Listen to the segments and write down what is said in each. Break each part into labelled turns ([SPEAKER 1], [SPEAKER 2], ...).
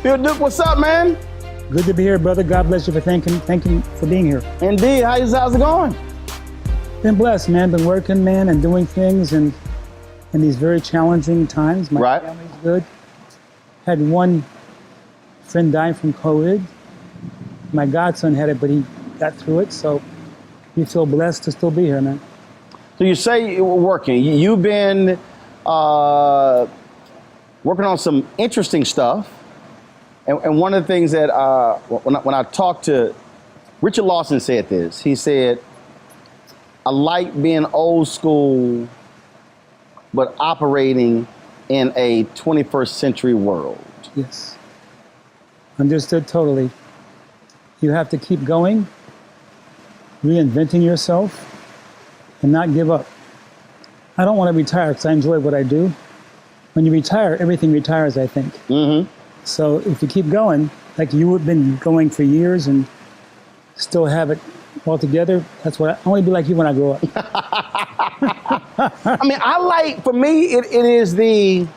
[SPEAKER 1] Bill Duke, what's up, man?
[SPEAKER 2] Good to be here, brother. God bless you for thank you for being here.
[SPEAKER 1] Indeed. How's it going?
[SPEAKER 2] Been blessed, man. Been working, man, and doing things and in these very challenging times. My family's good. Had one friend die from COVID. My godson had it, but he got through it. So we feel blessed to still be here, man.
[SPEAKER 1] So you say you were working. You've been working on some interesting stuff. And one of the things that when I talked to Richard Lawson said this, he said, I like being old school, but operating in a 21st century world.
[SPEAKER 2] Yes. Understood totally. You have to keep going, reinventing yourself, and not give up. I don't want to retire because I enjoy what I do. When you retire, everything retires, I think.
[SPEAKER 1] Mm-hmm.
[SPEAKER 2] So if you keep going, like you have been going for years and still have it all together, that's what I want to be like you when I grow up.
[SPEAKER 1] I mean, for me, it is the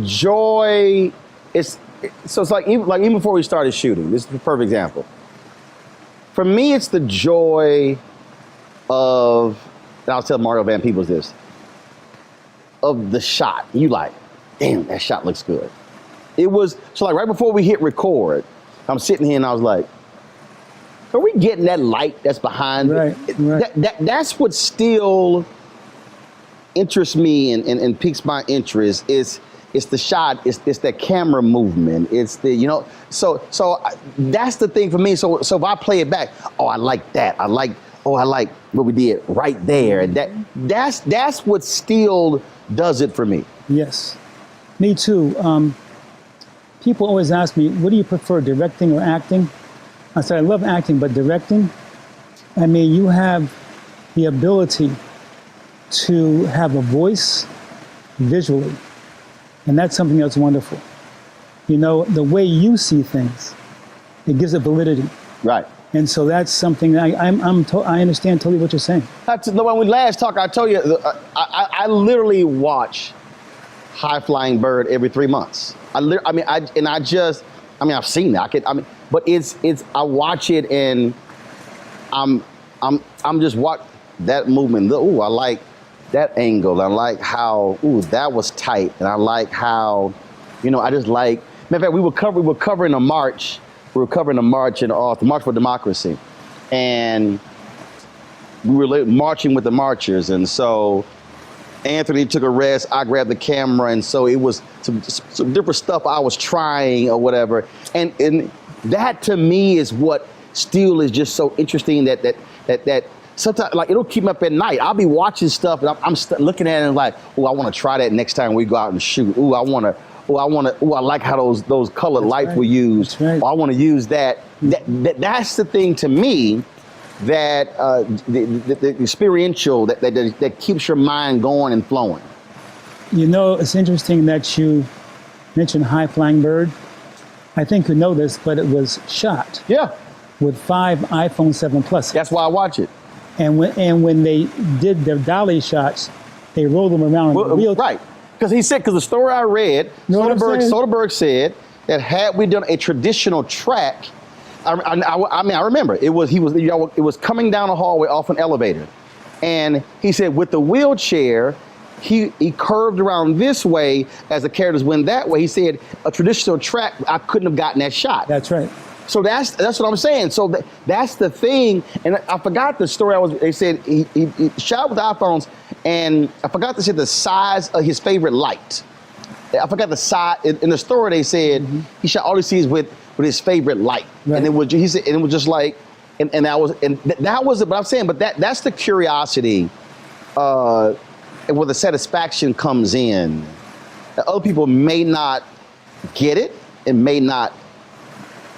[SPEAKER 1] joy. It's like even before we started shooting, this is the perfect example. For me, it's the joy of, and I'll tell Mario Van Peebles this, of the shot. You like, damn, that shot looks good. It was, so like right before we hit record, I'm sitting here and I was like, are we getting that light that's behind
[SPEAKER 2] right,
[SPEAKER 1] it?
[SPEAKER 2] Right.
[SPEAKER 1] That's what still interests me and piques my interest. It's the shot, it's that camera movement. It's the, so that's the thing for me. So if I play it back, oh, I like that. I like what we did right there. That's what still does it for me.
[SPEAKER 2] Yes, me too. People always ask me, what do you prefer, directing or acting? I said, I love acting, but directing, I mean, you have the ability to have a voice visually, and that's something that's wonderful. The way you see things, it gives it validity.
[SPEAKER 1] Right.
[SPEAKER 2] And so that's something I understand totally what you're saying.
[SPEAKER 1] When we last talked, I told you, I literally watch High Flying Bird every 3 months. I've seen it. But I watch it and I'm just watch that movement. Ooh, I like that angle. I like how, that was tight. And I like how, I just like, matter of fact, we were covering a march. We were covering the March the March for Democracy. And we were marching with the marchers. And so Anthony took a rest, I grabbed the camera. And so it was some different stuff I was trying or whatever. And that to me is what still is just so interesting that sometimes, like, it'll keep me up at night. I'll be watching stuff and I'm looking at it and like, oh, I want to try that next time we go out and shoot. I like how those colored lights were used.
[SPEAKER 2] Right.
[SPEAKER 1] I want to use that. That's the thing to me that the experiential that keeps your mind going and flowing.
[SPEAKER 2] It's interesting that you mentioned High Flying Bird. I think you know this, but it was shot.
[SPEAKER 1] Yeah.
[SPEAKER 2] With 5 iPhone 7 Plus.
[SPEAKER 1] That's why I watch it.
[SPEAKER 2] And when they did their dolly shots, they rolled them around in the wheel.
[SPEAKER 1] Right. Because the story I read, Soderbergh said that had we done a traditional track, I remember it was coming down a hallway off an elevator, and he said with the wheelchair, he curved around this way as the characters went that way. He said a traditional track, I couldn't have gotten that shot.
[SPEAKER 2] That's right.
[SPEAKER 1] So that's what I'm saying. So that's the thing. And I forgot the story. They said he shot with iPhones, and I forgot to say the size of his favorite light. I forgot the size. In the story, they said he shot all he sees with his favorite light, right. And it was just like, and that was it. But I'm saying, but that's the curiosity, and where the satisfaction comes in, Other people may not get it and may not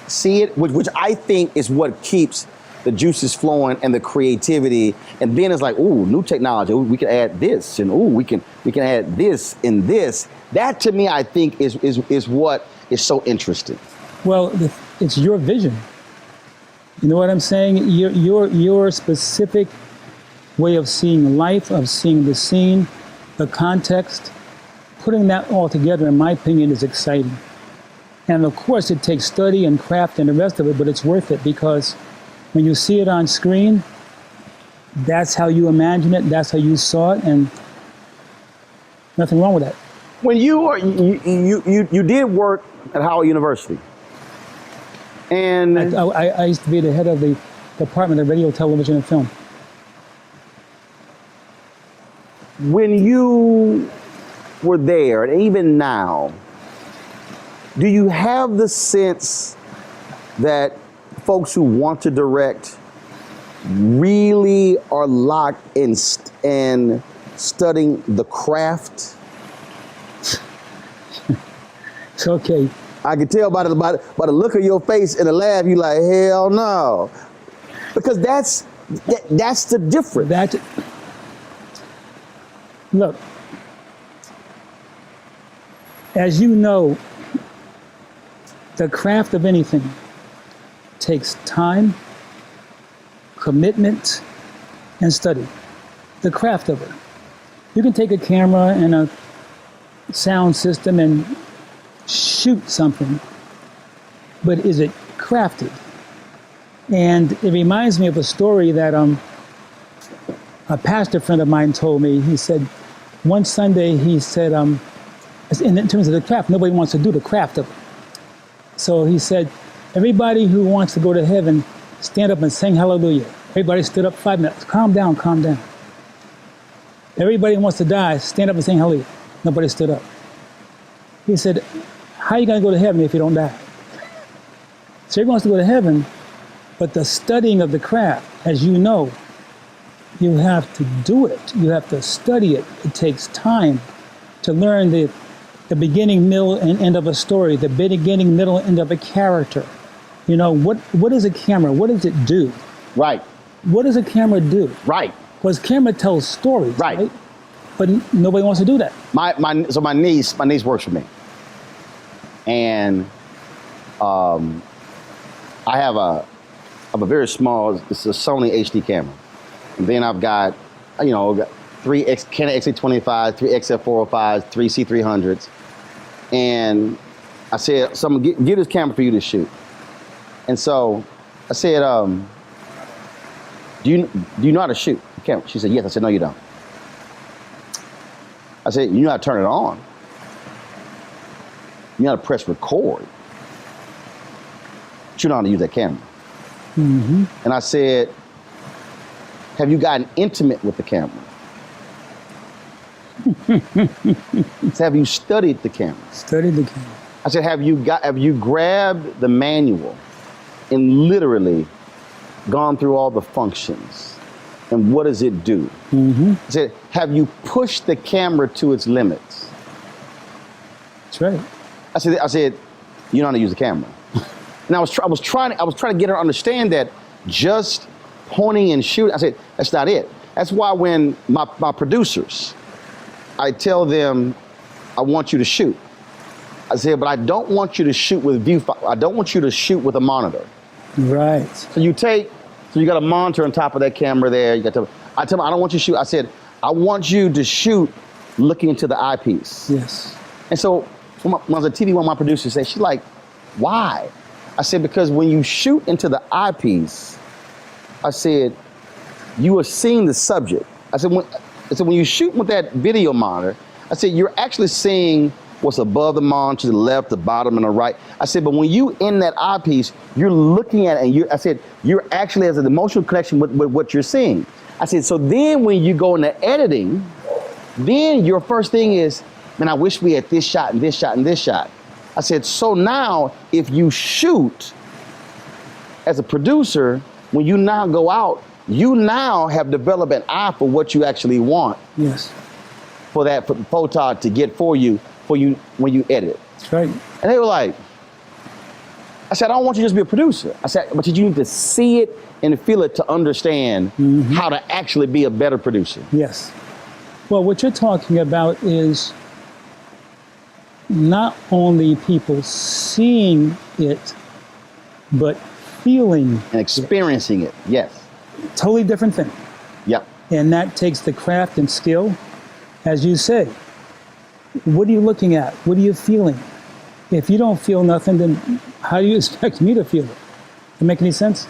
[SPEAKER 1] see it, which I think is what keeps the juices flowing and the creativity. And then it's like, ooh, new technology. Ooh, we can add this, and ooh, we can add this and this. That to me, I think is what is so interesting.
[SPEAKER 2] Well, it's your vision. You know what I'm saying? Your specific way of seeing life, of seeing the scene, the context, putting that all together, in my opinion, is exciting. And of course, it takes study and craft and the rest of it, but it's worth it because when you see it on screen, that's how you imagine it, that's how you saw it, and nothing wrong with that.
[SPEAKER 1] When you did work at Howard University, and
[SPEAKER 2] I used to be the head of the Department of Radio, Television, and Film.
[SPEAKER 1] when you were there, and even now, do you have the sense that folks who want to direct really are locked in studying the craft?
[SPEAKER 2] It's okay.
[SPEAKER 1] I can tell by the look of your face in the lab, you like, hell no. Because that's the difference.
[SPEAKER 2] Look, as you know, the craft of anything takes time, commitment, and study. The craft of it. You can take a camera and a sound system and shoot something, but is it crafted? And it reminds me of a story that a pastor friend of mine told me. He said, one Sunday, he said, in terms of the craft, nobody wants to do the craft of it. So he said, everybody who wants to go to heaven, stand up and sing hallelujah. Everybody stood up 5 minutes. Calm down, calm down. Everybody who wants to die, stand up and sing hallelujah. Nobody stood up. He said, how are you going to go to heaven if you don't die? So everyone wants to go to heaven, but the studying of the craft, as you know, you have to do it. You have to study it. It takes time to learn the beginning, middle, and end of a story, the beginning, middle, and end of a character. You know, what is a camera? What does it do?
[SPEAKER 1] Right.
[SPEAKER 2] What does a camera do?
[SPEAKER 1] Right.
[SPEAKER 2] Because camera tells stories,
[SPEAKER 1] right?
[SPEAKER 2] But nobody wants to do that.
[SPEAKER 1] So my niece works for me, and I have a very small, it's a Sony HD camera, and then I've got, three Canon XA25, three XF405s, three C300s, and I said, so I'm gonna get this camera for you to shoot. And so I said, do you know how to shoot the camera? She said, yes. I said, no, you don't. I said, you know how to turn it on. You know how to press record. But you know how to use that camera.
[SPEAKER 2] Mm-hmm.
[SPEAKER 1] And I said, have you gotten intimate with the camera? So have you studied the camera?
[SPEAKER 2] Studied the camera.
[SPEAKER 1] I said, have you grabbed the manual and literally gone through all the functions? And what does it do?
[SPEAKER 2] Mm-hmm.
[SPEAKER 1] I said, have you pushed the camera to its limits?
[SPEAKER 2] That's right.
[SPEAKER 1] I said, you know how to use the camera. And I was trying to get her to understand that just pointing and shooting. I said, that's not it. That's why when my producers, I tell them, I want you to shoot. I said, but I don't want you to shoot with I don't want you to shoot with a monitor.
[SPEAKER 2] Right.
[SPEAKER 1] So you got a monitor on top of that camera there. I tell them, I don't want you to shoot. I said, I want you to shoot looking into the eyepiece.
[SPEAKER 2] Yes.
[SPEAKER 1] And so when I was at TV, one of my producers said, she's like, why? I said, because when you shoot into the eyepiece, I said, you are seeing the subject. I said, when you shoot with that video monitor, I said, you're actually seeing what's above the monitor, to the left, the bottom, and the right. I said, but when you in that eyepiece, you're looking at it, and I said, you're actually has an emotional connection with what you're seeing. I said, so then when you go into editing, then your first thing is, man, I wish we had this shot and this shot and this shot. I said, so now if you shoot as a producer, when you now go out, you now have developed an eye for what you actually want.
[SPEAKER 2] Yes.
[SPEAKER 1] For that photog to get for you. for you when you edit.
[SPEAKER 2] That's right.
[SPEAKER 1] And they were like, I said, I don't want you to just be a producer. I said, but you need to see it and feel it to understand how to actually be a better producer.
[SPEAKER 2] Yes. Well, what you're talking about is not only people seeing it, but feeling
[SPEAKER 1] And experiencing it. Yes.
[SPEAKER 2] totally different thing.
[SPEAKER 1] Yep.
[SPEAKER 2] And that takes the craft and skill. As you say, what are you looking at? What are you feeling? If you don't feel nothing, then how do you expect me to feel it? Does that make any sense?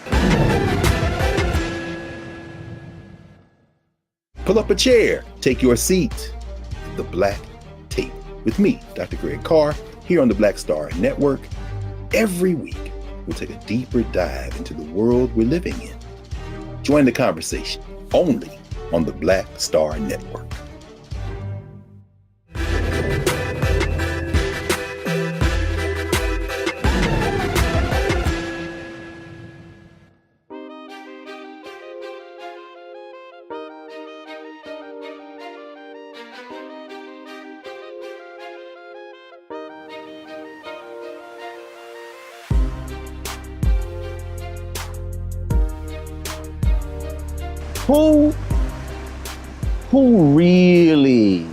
[SPEAKER 3] Pull up a chair, take your seat. The Black Tape with me, Dr. Greg Carr, here on the Black Star Network. Every week, we'll take a deeper dive into the world we're living in. Join the conversation only on the Black Star Network.
[SPEAKER 1] Who really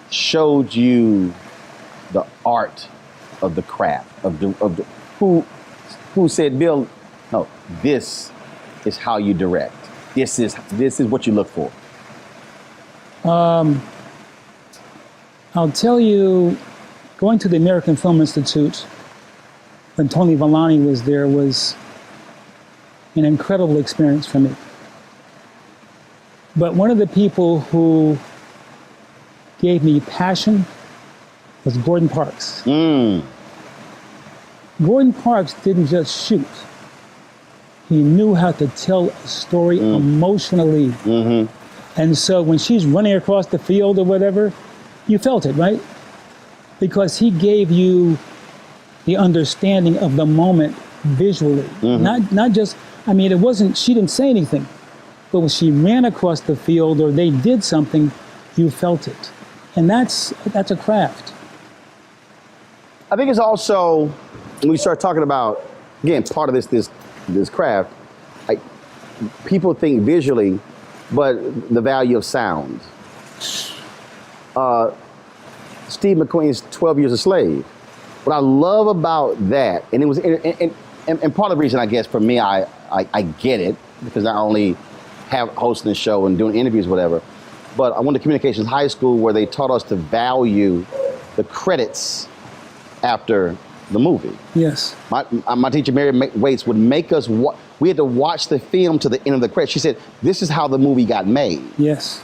[SPEAKER 1] showed you the art of the craft of the who said, Bill, no, this is how you direct. This is what you look for.
[SPEAKER 2] I'll tell you, going to the American Film Institute when Tony Vellani was there was an incredible experience for me. But one of the people who gave me passion was Gordon Parks. Gordon Parks didn't just shoot. He knew how to tell a story emotionally. And so when she's running across the field or whatever, you felt it, right? Because he gave you the understanding of the moment visually. Not just, I mean, it wasn't, she didn't say anything. But when she ran across the field or they did something, you felt it. And that's a craft.
[SPEAKER 1] I think it's also, when we start talking about, again, part of this craft, people think visually, but the value of sound. Steve McQueen's 12 Years a Slave. What I love about that, and it was, and part of the reason I guess for me, I get it, because I only have hosting the show and doing interviews, whatever. But I went to communications high school where they taught us to value the credits after the movie.
[SPEAKER 2] Yes.
[SPEAKER 1] My teacher, Mary Waits, would make us, we had to watch the film to the end of the credits. She said, this is how the movie got made.
[SPEAKER 2] Yes.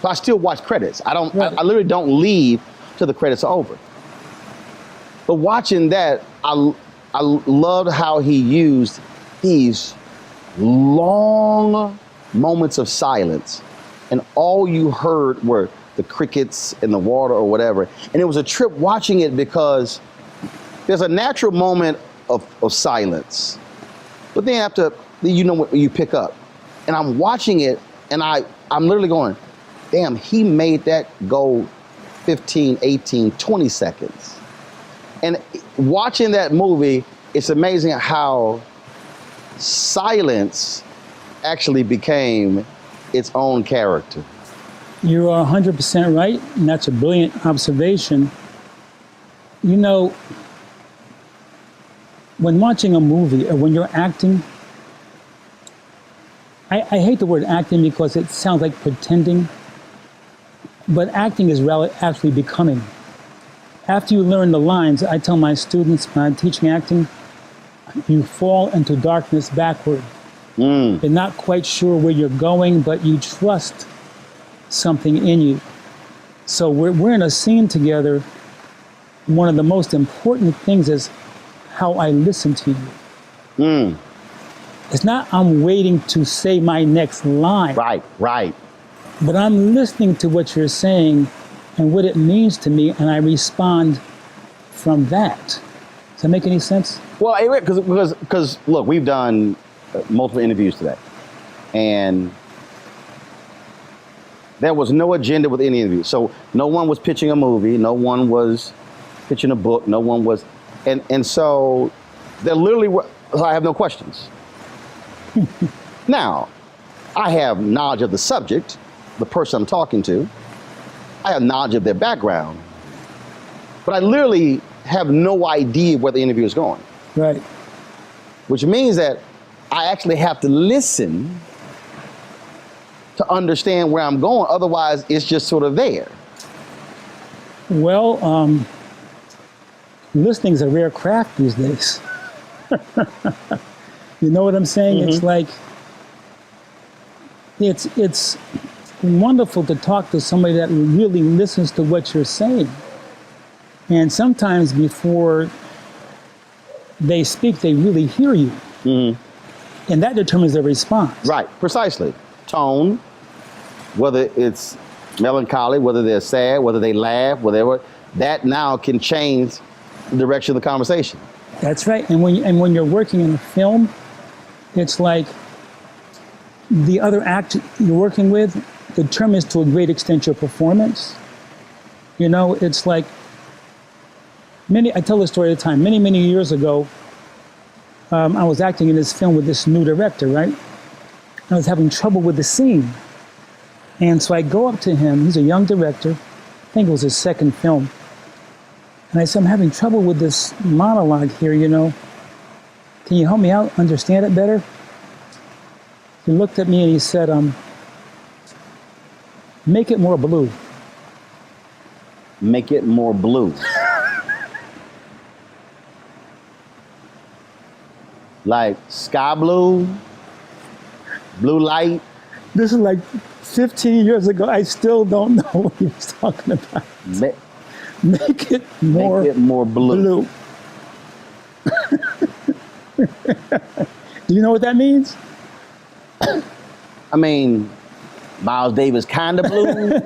[SPEAKER 1] So I still watch credits. I literally don't leave till the credits are over. But watching that, I loved how he used these long moments of silence, and all you heard were the crickets in the water or whatever. And it was a trip watching it because there's a natural moment of silence, but then after, you know what you pick up. And I'm watching it, and I'm literally going, damn, he made that go 15, 18, 20 seconds. And watching that movie, it's amazing how silence actually became its own character.
[SPEAKER 2] You are 100% right, and that's a brilliant observation. You know, when watching a movie or when you're acting, I hate the word acting because it sounds like pretending, but acting is actually becoming. After you learn the lines, I tell my students when I'm teaching acting, you fall into darkness backward. You're not quite sure where you're going, but you trust something in you. So we're in a scene together. One of the most important things is how I listen to you. It's not I'm waiting to say my next line.
[SPEAKER 1] Right.
[SPEAKER 2] But I'm listening to what you're saying and what it means to me, and I respond from that. Does that make any sense?
[SPEAKER 1] Well, because look, we've done multiple interviews today, and There was no agenda with any interview. So no one was pitching a movie. No one was pitching a book. No one was, and so there literally were. So I have no questions. Now, I have knowledge of the subject, the person I'm talking to. I have knowledge of their background, but I literally have no idea where the interview is going.
[SPEAKER 2] Right.
[SPEAKER 1] Which means that I actually have to listen to understand where I'm going. Otherwise, it's just sort of there.
[SPEAKER 2] Well, listening's a rare craft these days. You know what I'm saying? It's like, it's wonderful to talk to somebody that really listens to what you're saying. And sometimes before they speak, they really hear you. And that determines their response.
[SPEAKER 1] Right, precisely. Tone, whether it's melancholy, whether they're sad, whether they laugh, whatever, that now can change the direction of the conversation.
[SPEAKER 2] That's right. And when you're working in a film, it's like the other actor you're working with determines to a great extent your performance. You know, it's like I tell this story all the time. Many years ago, I was acting in this film with this new director, right? I was having trouble with the scene. And so I go up to him. He's a young director. I think it was his second film. And I said, I'm having trouble with this monologue here, you know. Can you help me out, understand it better? He looked at me and he said, make it more blue.
[SPEAKER 1] Make it more blue. Like sky blue, blue light.
[SPEAKER 2] This is like 15 years ago. I still don't know what he was talking about. Make it more
[SPEAKER 1] blue.
[SPEAKER 2] Do you know what that means?
[SPEAKER 1] I mean, Miles Davis kind of blue.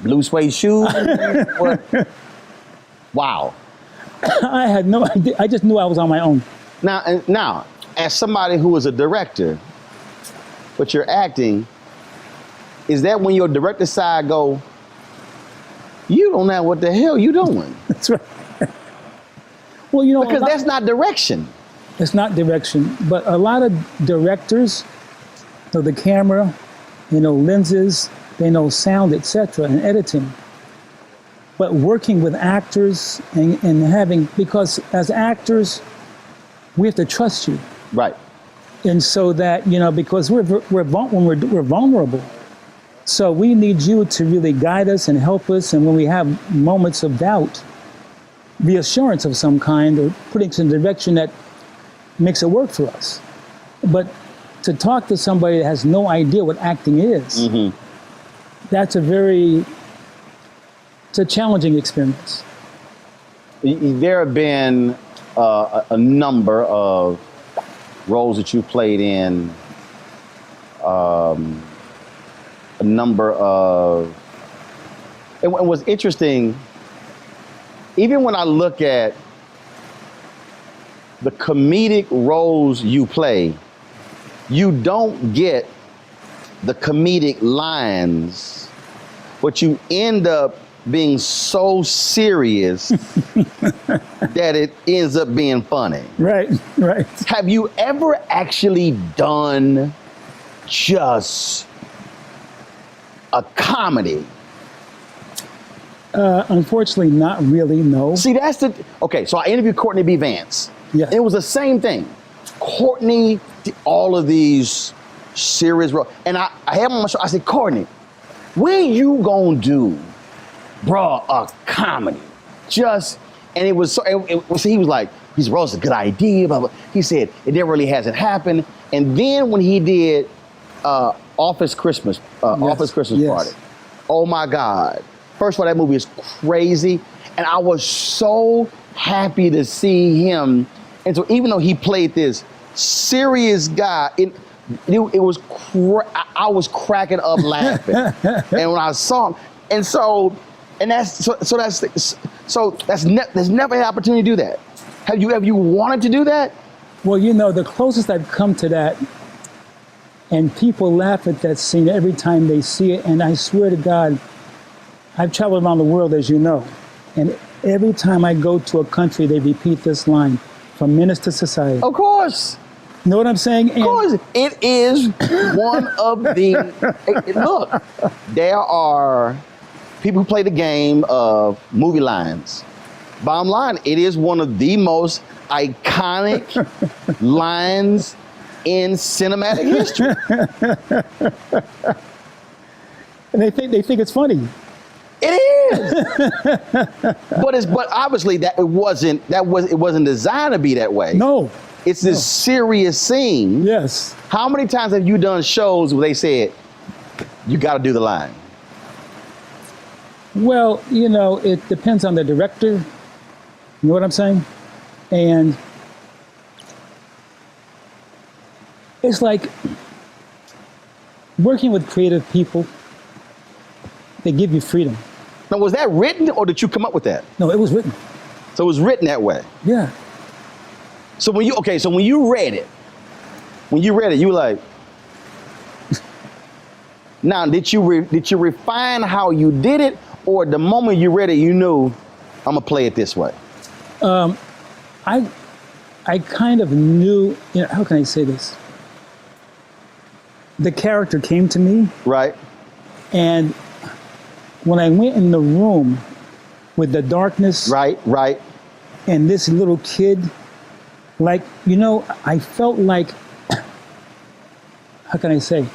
[SPEAKER 1] Blue suede shoes. What? Wow.
[SPEAKER 2] I had no idea. I just knew I was on my own.
[SPEAKER 1] Now, as somebody who is a director, but you're acting, is that when your director side go, you don't know what the hell you doing?
[SPEAKER 2] That's right. Well, you know,
[SPEAKER 1] because that's not direction.
[SPEAKER 2] It's not direction, but a lot of directors know the camera, they know lenses, they know sound, etc., and editing. But working with actors and having, because as actors, we have to trust you.
[SPEAKER 1] Right.
[SPEAKER 2] And so that, you know, because we're vulnerable. So we need you to really guide us and help us. And when we have moments of doubt, reassurance of some kind, or putting us in a direction that makes it work for us. But to talk to somebody that has no idea what acting is, that's it's a challenging experience.
[SPEAKER 1] There have been a number of roles that you played in, a number of, and what's interesting, even when I look at the comedic roles you play, you don't get the comedic lines, but you end up being so serious that it ends up being funny.
[SPEAKER 2] Right.
[SPEAKER 1] Have you ever actually done just a comedy?
[SPEAKER 2] Unfortunately, not really, no.
[SPEAKER 1] See, okay, so I interviewed Courtney B. Vance.
[SPEAKER 2] Yeah.
[SPEAKER 1] It was the same thing. Courtney did all of these serious roles. And I had him on my show, I said, Courtney, when you gonna do, bruh, a comedy? And it was, he was like, his role's a good idea, blah, blah. He said, it never really hasn't happened. And then when he did Office Christmas Party, oh my God. First of all, that movie is crazy. And I was so happy to see him. And so even though he played this serious guy, I was cracking up laughing. And when I saw him, there's never an opportunity to do that. Have you wanted to do that?
[SPEAKER 2] Well, you know, the closest I've come to that And people laugh at that scene every time they see it. And I swear to God, I've traveled around the world, as you know. And every time I go to a country, they repeat this line, from menace to society.
[SPEAKER 1] Of course.
[SPEAKER 2] You know what I'm saying?
[SPEAKER 1] Of course. It is one of the, look, there are people who play the game of movie lines. Bottom line, it is one of the most iconic lines in cinematic history.
[SPEAKER 2] And they think it's funny.
[SPEAKER 1] It is. but obviously it wasn't designed to be that way.
[SPEAKER 2] No.
[SPEAKER 1] It's this serious scene.
[SPEAKER 2] Yes.
[SPEAKER 1] How many times have you done shows where they said, you got to do the line?
[SPEAKER 2] Well, it depends on the director. You know what I'm saying? And it's like working with creative people, they give you freedom.
[SPEAKER 1] Now, was that written or did you come up with that?
[SPEAKER 2] No, it was written.
[SPEAKER 1] So it was written that way.
[SPEAKER 2] Yeah.
[SPEAKER 1] So when you read it, you were like, now did you refine how you did it, or the moment you read it, you knew I'm gonna play it this way?
[SPEAKER 2] I kind of knew, how can I say this? The character came to me,
[SPEAKER 1] Right.
[SPEAKER 2] and when I went in the room with the darkness,
[SPEAKER 1] Right.
[SPEAKER 2] and this little kid, I felt like, how can I say,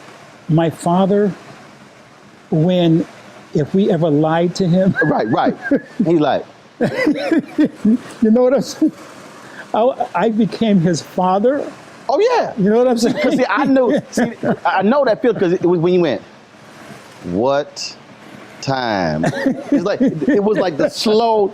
[SPEAKER 2] my father, if we ever lied to him.
[SPEAKER 1] Right. He's like,
[SPEAKER 2] You know what I'm saying? I became his father.
[SPEAKER 1] oh yeah.
[SPEAKER 2] You know what I'm saying?
[SPEAKER 1] Because I know that feel, because it was when you went, what time? It's like it was like the slow.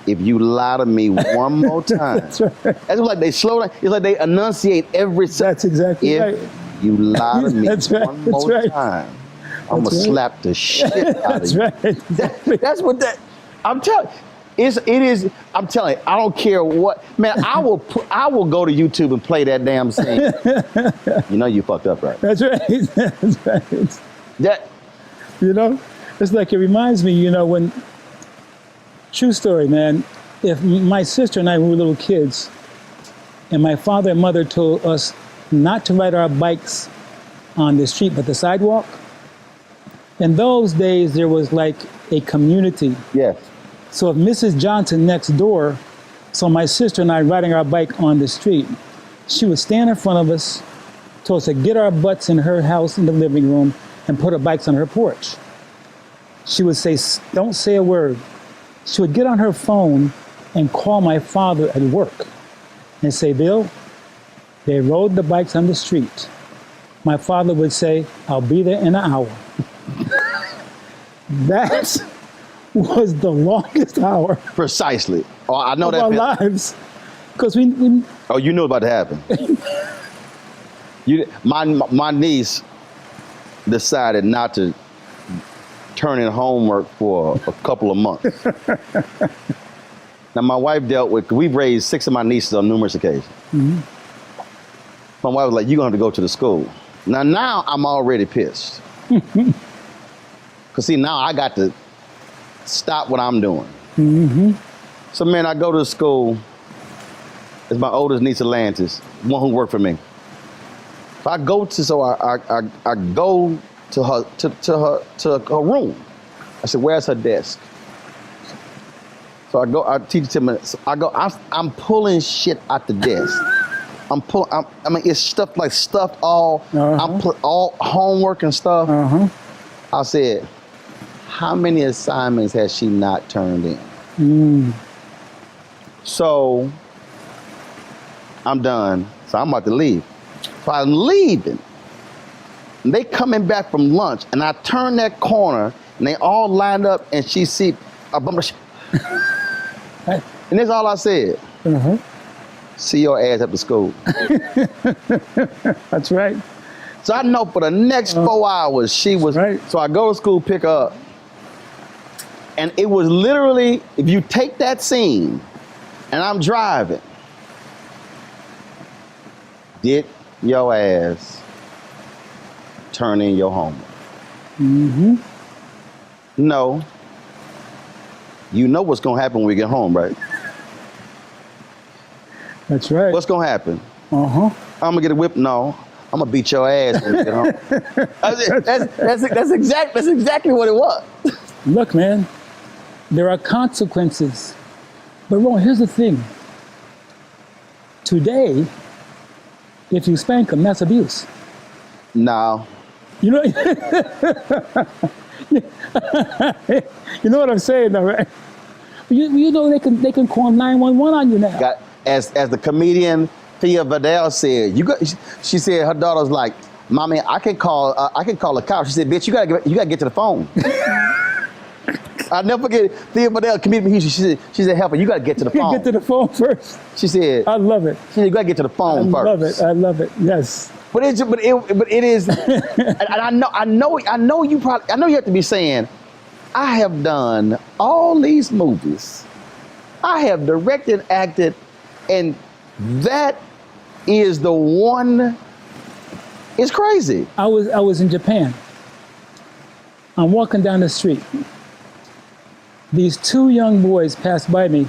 [SPEAKER 1] If you lie to me one more time,
[SPEAKER 2] That's right.
[SPEAKER 1] That's like they slow down. It's like they enunciate every.
[SPEAKER 2] That's exactly
[SPEAKER 1] if
[SPEAKER 2] right.
[SPEAKER 1] you lie to me
[SPEAKER 2] That's right.
[SPEAKER 1] one
[SPEAKER 2] That's
[SPEAKER 1] more
[SPEAKER 2] right.
[SPEAKER 1] time, I'm gonna
[SPEAKER 2] That's right.
[SPEAKER 1] slap the shit out of
[SPEAKER 2] That's
[SPEAKER 1] you.
[SPEAKER 2] right. Exactly.
[SPEAKER 1] That's what that. I'm telling. It is. I'm telling you. I don't care what. Man, I will go to YouTube and play that damn scene. You know you fucked up, right?
[SPEAKER 2] That's right. That's right.
[SPEAKER 1] That.
[SPEAKER 2] It's like, it reminds me, when, true story, man, if my sister and I were little kids, and my father and mother told us not to ride our bikes on the street, but the sidewalk, in those days, there was like a community.
[SPEAKER 1] Yes.
[SPEAKER 2] So if Mrs. Johnson next door saw my sister and I riding our bike on the street, she would stand in front of us, told us to get our butts in her house in the living room and put our bikes on her porch. She would say, don't say a word. She would get on her phone and call my father at work and say, Bill, they rode the bikes on the street. My father would say, I'll be there in an hour. That was the longest hour
[SPEAKER 1] Precisely. Oh, I know
[SPEAKER 2] of
[SPEAKER 1] that.
[SPEAKER 2] our lives. Because we
[SPEAKER 1] Oh, you knew about to happen. My niece decided not to turn in homework for a couple of months. Now, my wife we've raised 6 of my nieces on numerous occasions.
[SPEAKER 2] Mm-hmm.
[SPEAKER 1] My wife was like, you're going to have to go to the school. Now I'm already pissed. Because see, now I got to stop what I'm doing.
[SPEAKER 2] Mm-hmm.
[SPEAKER 1] So, man, I go to the school. It's my oldest niece, Atlantis, one who worked for me. If I go to, I go to her room. I said, where's her desk? So I teach him, I'm pulling shit out the desk. It's stuffed all, all homework and stuff.
[SPEAKER 2] Uh-huh.
[SPEAKER 1] I said, how many assignments has she not turned in? So I'm done. So I'm about to leave. So I'm leaving. And they coming back from lunch, and I turn that corner, and they all lined up, and she see a bump of shit. And that's all I said.
[SPEAKER 2] Uh-huh.
[SPEAKER 1] See your ass at the school.
[SPEAKER 2] That's right.
[SPEAKER 1] So I know for the next 4 hours, she was.
[SPEAKER 2] Right.
[SPEAKER 1] So I go to school, pick her up. And it was literally, if you take that scene, and I'm driving, get your ass turn in your homework.
[SPEAKER 2] Mm-hmm.
[SPEAKER 1] No. You know what's going to happen when we get home, right?
[SPEAKER 2] That's right.
[SPEAKER 1] What's going to happen?
[SPEAKER 2] Uh-huh.
[SPEAKER 1] I'm going to get a whip? No. I'm going to beat your ass when you get home. That's exactly what it was.
[SPEAKER 2] Look, man, there are consequences. But Roland, here's the thing. Today, if you spank them, that's abuse.
[SPEAKER 1] No.
[SPEAKER 2] You know, you know what I'm saying, though, right? You know they can call 911 on you now.
[SPEAKER 1] As the comedian Thea Vidal said, she said her daughter's like, "Mommy, I can call a cop." She said, "Bitch, you gotta get to the phone." I'll never forget Thea Vidal, comedian in Houston. She said, "Help her, you gotta get to the phone."
[SPEAKER 2] Get to the phone first.
[SPEAKER 1] She said,
[SPEAKER 2] I love it.
[SPEAKER 1] She said, "You gotta get to the phone first."
[SPEAKER 2] I love it. Yes.
[SPEAKER 1] But it is, and I know you have to be saying, I have done all these movies. I have directed, acted, and that is the one. It's crazy.
[SPEAKER 2] I was in Japan. I'm walking down the street. These two young boys passed by me.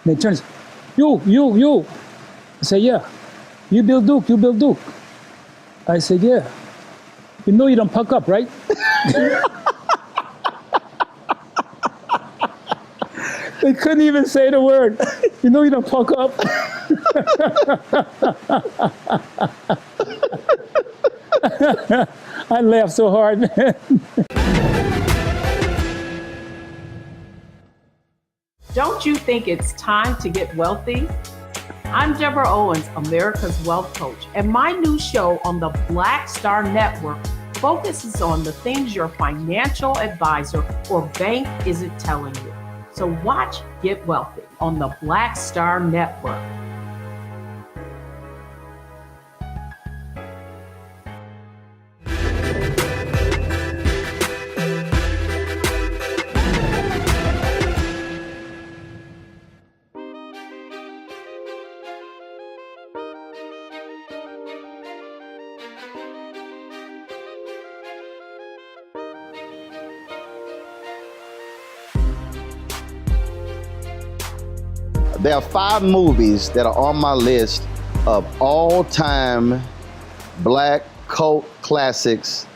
[SPEAKER 2] They turn and say, you. I say, yeah. You Bill Duke. I said, yeah. You know you don't puck up, right? They couldn't even say the word. You know you don't puck up. I laughed so hard, man.
[SPEAKER 4] Don't you think it's time to get wealthy? I'm Deborah Owens, America's Wealth Coach, and my new show on the Black Star Network focuses on the things your financial advisor or bank isn't telling you. So watch Get Wealthy on the Black Star Network.
[SPEAKER 1] There are 5 movies that are on my list of all-time black cult classics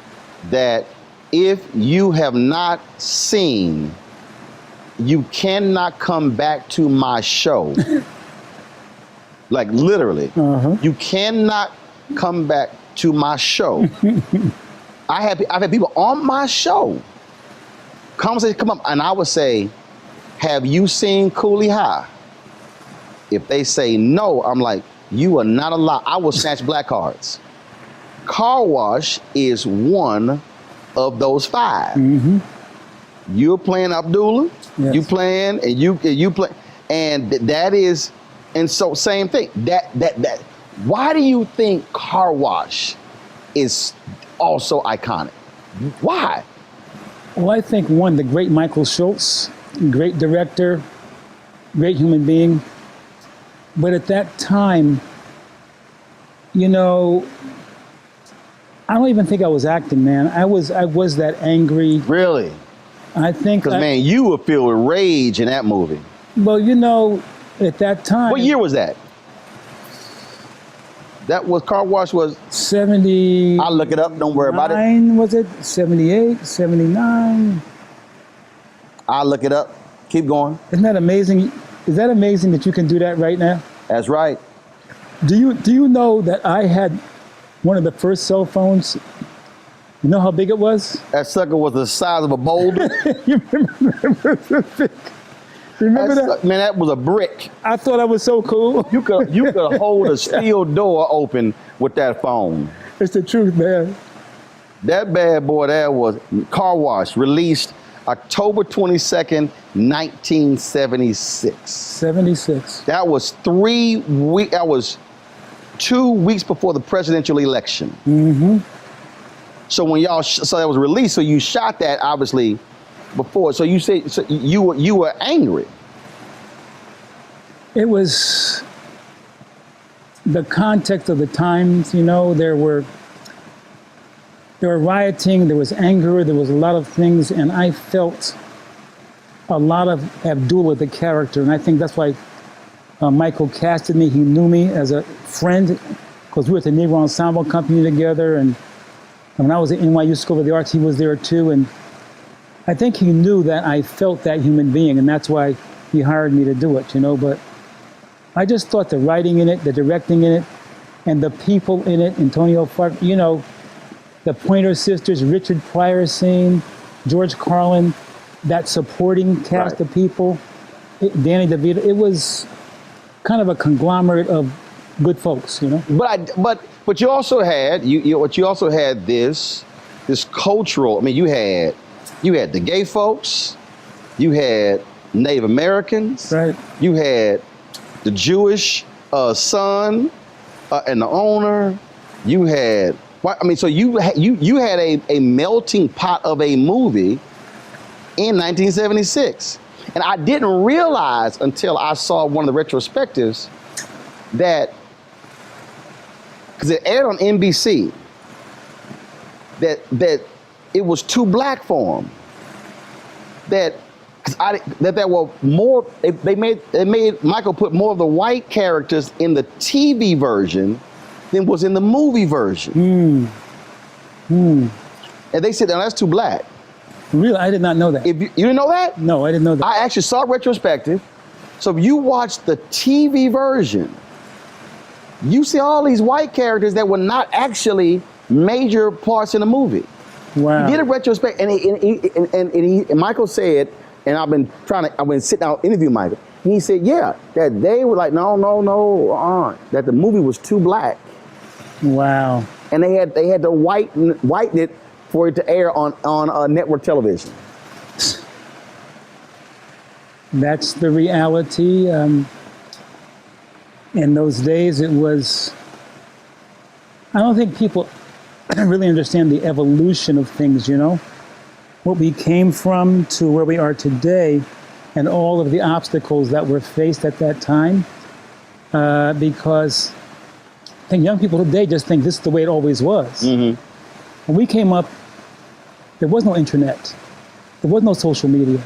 [SPEAKER 1] that if you have not seen, you cannot come back to my show. Like literally. You cannot come back to my show. I've had people on my show, conversation come up, and I would say, have you seen Cooley High? If they say no, I'm like, you are not allowed. I will snatch black cards. Car Wash is one of those 5. You're playing Abdullah.
[SPEAKER 2] Yes.
[SPEAKER 1] You playing, and you play, and that is, and so same thing. That. Why do you think Car Wash is also iconic? Why?
[SPEAKER 2] Well, I think one, the great Michael Schultz, great director, great human being. But at that time, you know, I don't even think I was acting, man. I was that angry.
[SPEAKER 1] Really?
[SPEAKER 2] I think.
[SPEAKER 1] Because, man, you would feel rage in that movie.
[SPEAKER 2] Well, you know, at that time.
[SPEAKER 1] What year was that? That was, Car Wash was?
[SPEAKER 2] 70.
[SPEAKER 1] I'll look it up, don't worry about it.
[SPEAKER 2] Was it? 78, 79?
[SPEAKER 1] I'll look it up. Keep going.
[SPEAKER 2] Isn't that amazing? Is that amazing that you can do that right now?
[SPEAKER 1] That's right.
[SPEAKER 2] Do you know that I had one of the first cell phones? You know how big it was?
[SPEAKER 1] That sucker was the size of a boulder.
[SPEAKER 2] You remember that?
[SPEAKER 1] Man, that was a brick.
[SPEAKER 2] I thought I was so cool.
[SPEAKER 1] You could hold a steel door open with that phone.
[SPEAKER 2] It's the truth, man.
[SPEAKER 1] That bad boy there was Car Wash, released October 22nd, 1976.
[SPEAKER 2] 76.
[SPEAKER 1] That was 3 weeks. That was 2 weeks before the presidential election. So when so that was released. So you shot that obviously before. So you said you were angry.
[SPEAKER 2] It was the context of the times. You know, there were there were rioting, there was anger, there was a lot of things, and I felt a lot of Abdullah, the character, and I think that's why Michael casted me. He knew me as a friend, because we were at the Negro Ensemble Company together, and when I was at NYU School of the Arts, he was there too, and I think he knew that I felt that human being, and that's why he hired me to do it, but I just thought the writing in it, the directing in it, and the people in it, Antonio Fark, the Pointer Sisters, Richard Pryor scene, George Carlin, that supporting cast of people, Danny DeVito, it was kind of a conglomerate of good folks,
[SPEAKER 1] But you also had you also had this cultural. I mean, you had the gay folks, you had Native Americans,
[SPEAKER 2] right?
[SPEAKER 1] You had the Jewish son and the owner. You had so you had a melting pot of a movie in 1976, and I didn't realize until I saw one of the retrospectives that, because it aired on NBC, that it was too black for them. That there were more. They made Michael put more of the white characters in the TV version than was in the movie version. And they said, "No, that's too black."
[SPEAKER 2] Really, I did not know that.
[SPEAKER 1] You didn't know that?
[SPEAKER 2] No, I didn't know that.
[SPEAKER 1] I actually saw retrospective. So if you watch the TV version, you see all these white characters that were not actually major parts in the movie.
[SPEAKER 2] Wow.
[SPEAKER 1] He did a retrospect, and Michael said, and I've been sitting down interviewing Michael. And he said, yeah, that they were like, no, that the movie was too black.
[SPEAKER 2] Wow.
[SPEAKER 1] And they had to whiten it for it to air on network television.
[SPEAKER 2] That's the reality. In those days, it was. I don't think people really understand the evolution of things, what we came from to where we are today, and all of the obstacles that were faced at that time. Because I think young people today just think this is the way it always was.
[SPEAKER 1] Mm-hmm.
[SPEAKER 2] When we came up, there was no internet. There was no social media.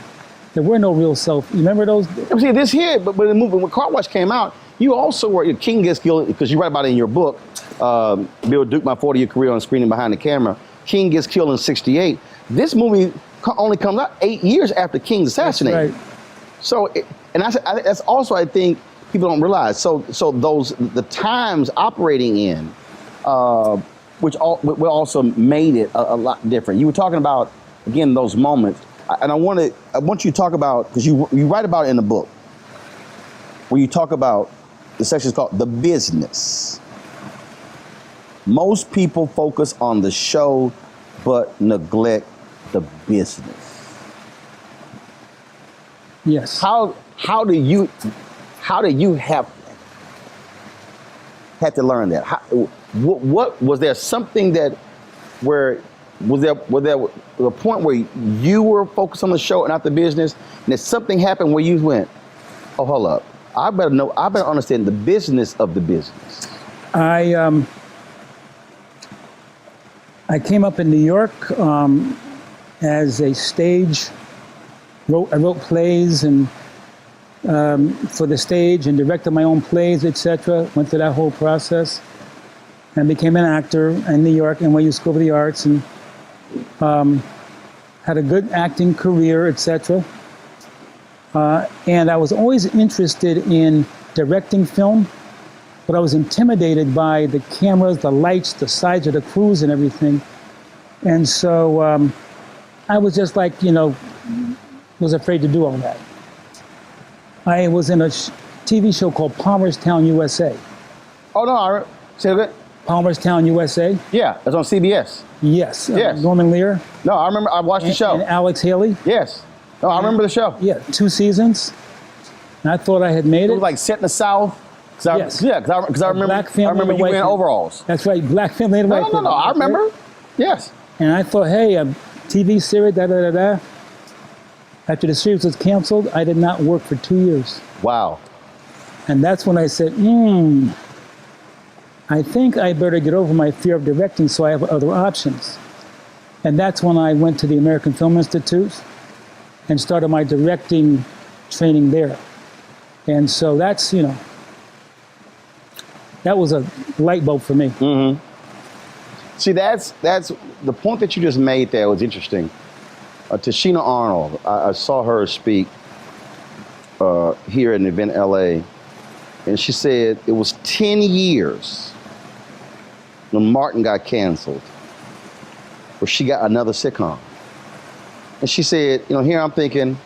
[SPEAKER 2] There were no real self. You remember those?
[SPEAKER 1] See, this here, but the movie, when Car Wash came out, you also were, King Gets Killed, because you write about it in your book, Bill Duke, My 40-Year Career on Screen and Behind the Camera. King gets killed in ’68. This movie only comes out 8 years after King's assassinated.
[SPEAKER 2] That's right.
[SPEAKER 1] So, that's also, I think, people don't realize. So the times operating in, which also made it a lot different. You were talking about, again, those moments, and I want you to talk about, because you write about it in the book, where you talk about, the section is called The Business. Most people focus on the show, but neglect the business.
[SPEAKER 2] Yes.
[SPEAKER 1] How do you have to learn that? What was there something that was there a point where you were focused on the show and not the business, and if something happened where you went, oh, hold up, I better understand the business of the business.
[SPEAKER 2] I came up in New York as a stage. I wrote plays and for the stage and directed my own plays, etc. Went through that whole process and became an actor in New York, NYU School of the Arts, and had a good acting career, etc. And I was always interested in directing film, but I was intimidated by the cameras, the lights, the size of the crews and everything. And so I was just like, was afraid to do all that. I was in a TV show called Palmerstown, USA.
[SPEAKER 1] Oh, no, say that.
[SPEAKER 2] Palmerstown, USA?
[SPEAKER 1] Yeah, it's on CBS.
[SPEAKER 2] Yes.
[SPEAKER 1] Yes.
[SPEAKER 2] Norman Lear.
[SPEAKER 1] No, I remember, I watched the show.
[SPEAKER 2] And Alex Haley.
[SPEAKER 1] Yes. No, I remember the show.
[SPEAKER 2] Yeah, 2 seasons. And I thought I had made it.
[SPEAKER 1] It was like set in the South.
[SPEAKER 2] Yes.
[SPEAKER 1] Yeah, because I remember you in overalls.
[SPEAKER 2] That's right, black family and white family.
[SPEAKER 1] No, I remember. Yes.
[SPEAKER 2] And I thought, hey, a TV series, da-da-da-da. After the series was canceled, I did not work for 2 years.
[SPEAKER 1] Wow.
[SPEAKER 2] And that's when I said, I think I better get over my fear of directing so I have other options. And that's when I went to the American Film Institute and started my directing training there. And so that's, that was a light bulb for me.
[SPEAKER 1] See, that's the point that you just made there was interesting. Tashina Arnold, I saw her speak here at an event in LA, and she said it was 10 years when Martin got canceled, where she got another sitcom. And she said, here I'm thinking,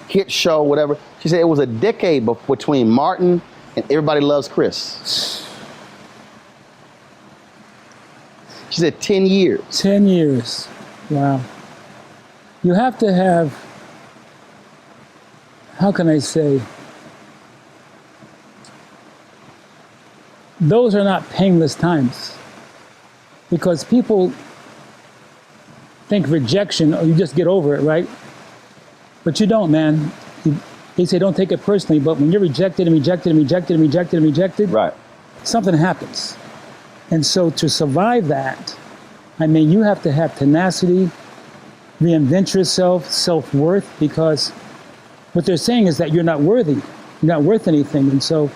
[SPEAKER 1] hit show, whatever. She said it was a decade between Martin and Everybody Loves Chris. She said 10 years.
[SPEAKER 2] 10 years. Wow. You have to have, how can I say, those are not painless times, because people think rejection, or you just get over it, right? But you don't, man. They say don't take it personally, but when you're rejected and rejected and rejected and rejected and rejected,
[SPEAKER 1] Right.
[SPEAKER 2] something happens. And so to survive that, you have to have tenacity, reinvent yourself, self-worth, because what they're saying is that you're not worthy, you're not worth anything. And so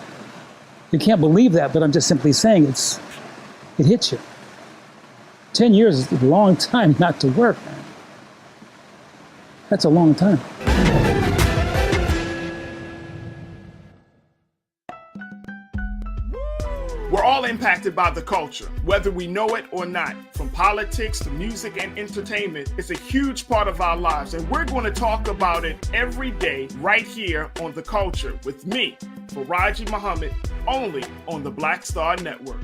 [SPEAKER 2] you can't believe that, but I'm just simply saying it hits you. 10 years is a long time not to work, man. That's a long time.
[SPEAKER 5] We're all impacted by the culture, whether we know it or not. From politics to music and entertainment, it's a huge part of our lives, and we're going to talk about it every day right here on The Culture with me, Faraji Muhammad, only on the Black Star Network.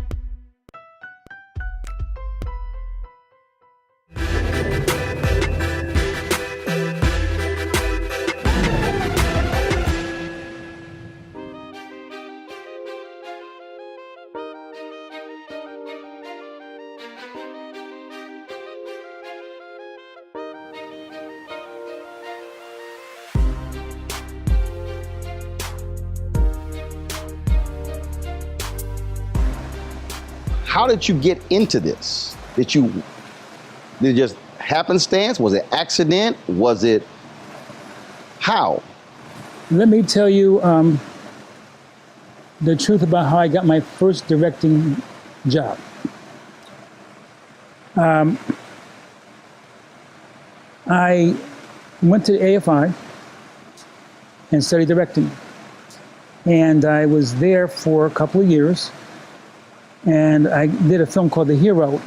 [SPEAKER 1] How did you get into this? Did it just happenstance? Was it accident? Was it how?
[SPEAKER 2] Let me tell you the truth about how I got my first directing job. I went to the AFI and studied directing. And I was there for a couple of years. And I did a film called The Hero.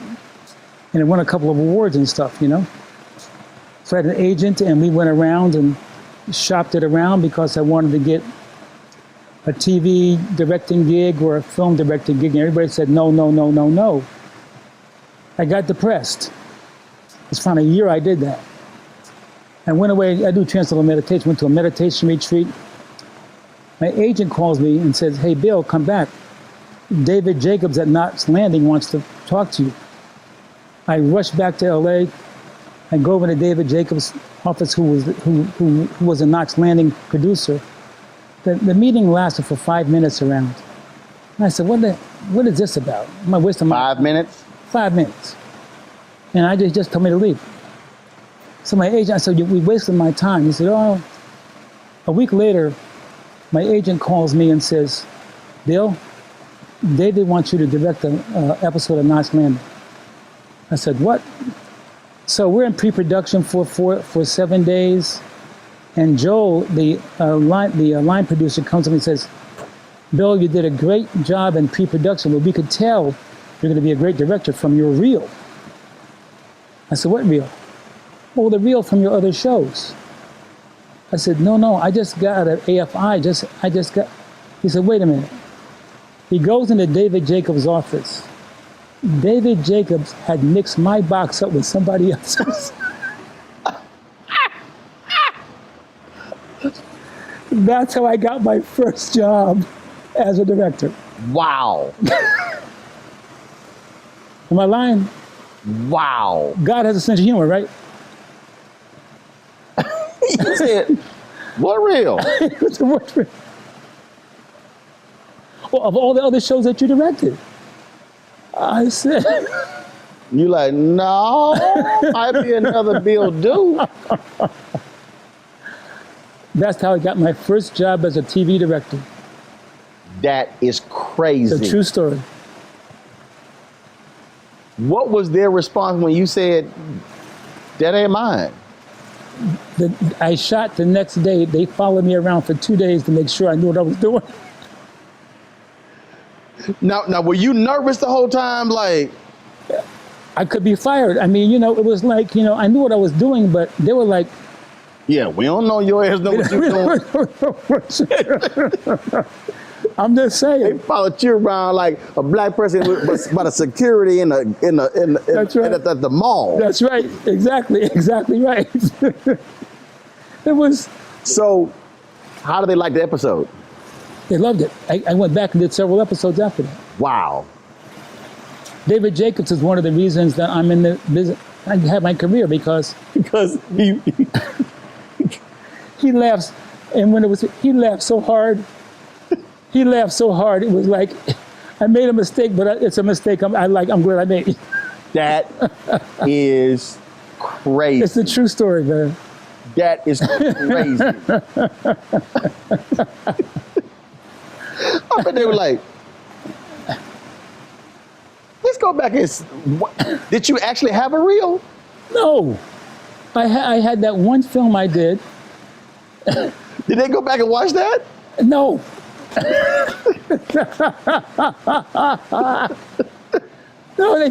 [SPEAKER 2] And it won a couple of awards and stuff, So I had an agent, and we went around and shopped it around because I wanted to get a TV directing gig or a film directing gig. And everybody said, no, no, no, no, no. I got depressed. It's finally a year I did that. I went away, I do transcendental meditation, went to a meditation retreat. My agent calls me and says, hey, Bill, come back. David Jacobs at Knots Landing wants to talk to you. I rush back to LA. I go over to David Jacobs' office, who was a Knots Landing producer. The meeting lasted for 5 minutes around. And I said, what is this about? Am I wasting my
[SPEAKER 1] 5 minutes?
[SPEAKER 2] 5 minutes. And I just told me to leave. So my agent, I said, we wasted my time. He said, oh. A week later, my agent calls me and says, Bill, David wants you to direct an episode of Knots Landing. I said, what? So we're in pre-production for 7 days. And Joel, the line producer, comes to me and says, Bill, you did a great job in pre-production, but we could tell you're going to be a great director from your reel. I said, what reel? Well, the reel from your other shows. I said, no, I just got an AFI. I just got. He said, wait a minute. He goes into David Jacobs' office. David Jacobs had mixed my box up with somebody else's. That's how I got my first job as a director.
[SPEAKER 1] Wow.
[SPEAKER 2] Am I lying?
[SPEAKER 1] Wow.
[SPEAKER 2] God has a sense of humor, right?
[SPEAKER 1] He said, what reel?
[SPEAKER 2] It's the worst reel. Well, of all the other shows that you directed, I said,
[SPEAKER 1] You like, no, might be another bill due.
[SPEAKER 2] That's how I got my first job as a TV director.
[SPEAKER 1] That is crazy.
[SPEAKER 2] It's a true story.
[SPEAKER 1] What was their response when you said, that ain't mine?
[SPEAKER 2] I shot the next day. They followed me around for 2 days to make sure I knew what I was doing.
[SPEAKER 1] Now, were you nervous the whole time? Like,
[SPEAKER 2] I could be fired. I mean, it was like, I knew what I was doing, but they were like,
[SPEAKER 1] yeah, we don't know your ass know what you're doing.
[SPEAKER 2] I'm just saying.
[SPEAKER 1] They followed you around like a black person by the security in
[SPEAKER 2] That's right.
[SPEAKER 1] at the mall.
[SPEAKER 2] That's right. Exactly right. It was.
[SPEAKER 1] So, how did they like the episode?
[SPEAKER 2] They loved it. I went back and did several episodes after that.
[SPEAKER 1] Wow.
[SPEAKER 2] David Jacobs is one of the reasons that I'm in the business. I have my career because he laughs, and he laughed so hard. He laughed so hard. It was like I made a mistake, but it's a mistake. I'm glad I made.
[SPEAKER 1] That is crazy.
[SPEAKER 2] It's a true story, man.
[SPEAKER 1] That is crazy. I bet they were like, let's go back and did you actually have a reel?
[SPEAKER 2] No, I had that one film I did.
[SPEAKER 1] Did they go back and watch that?
[SPEAKER 2] No. No, they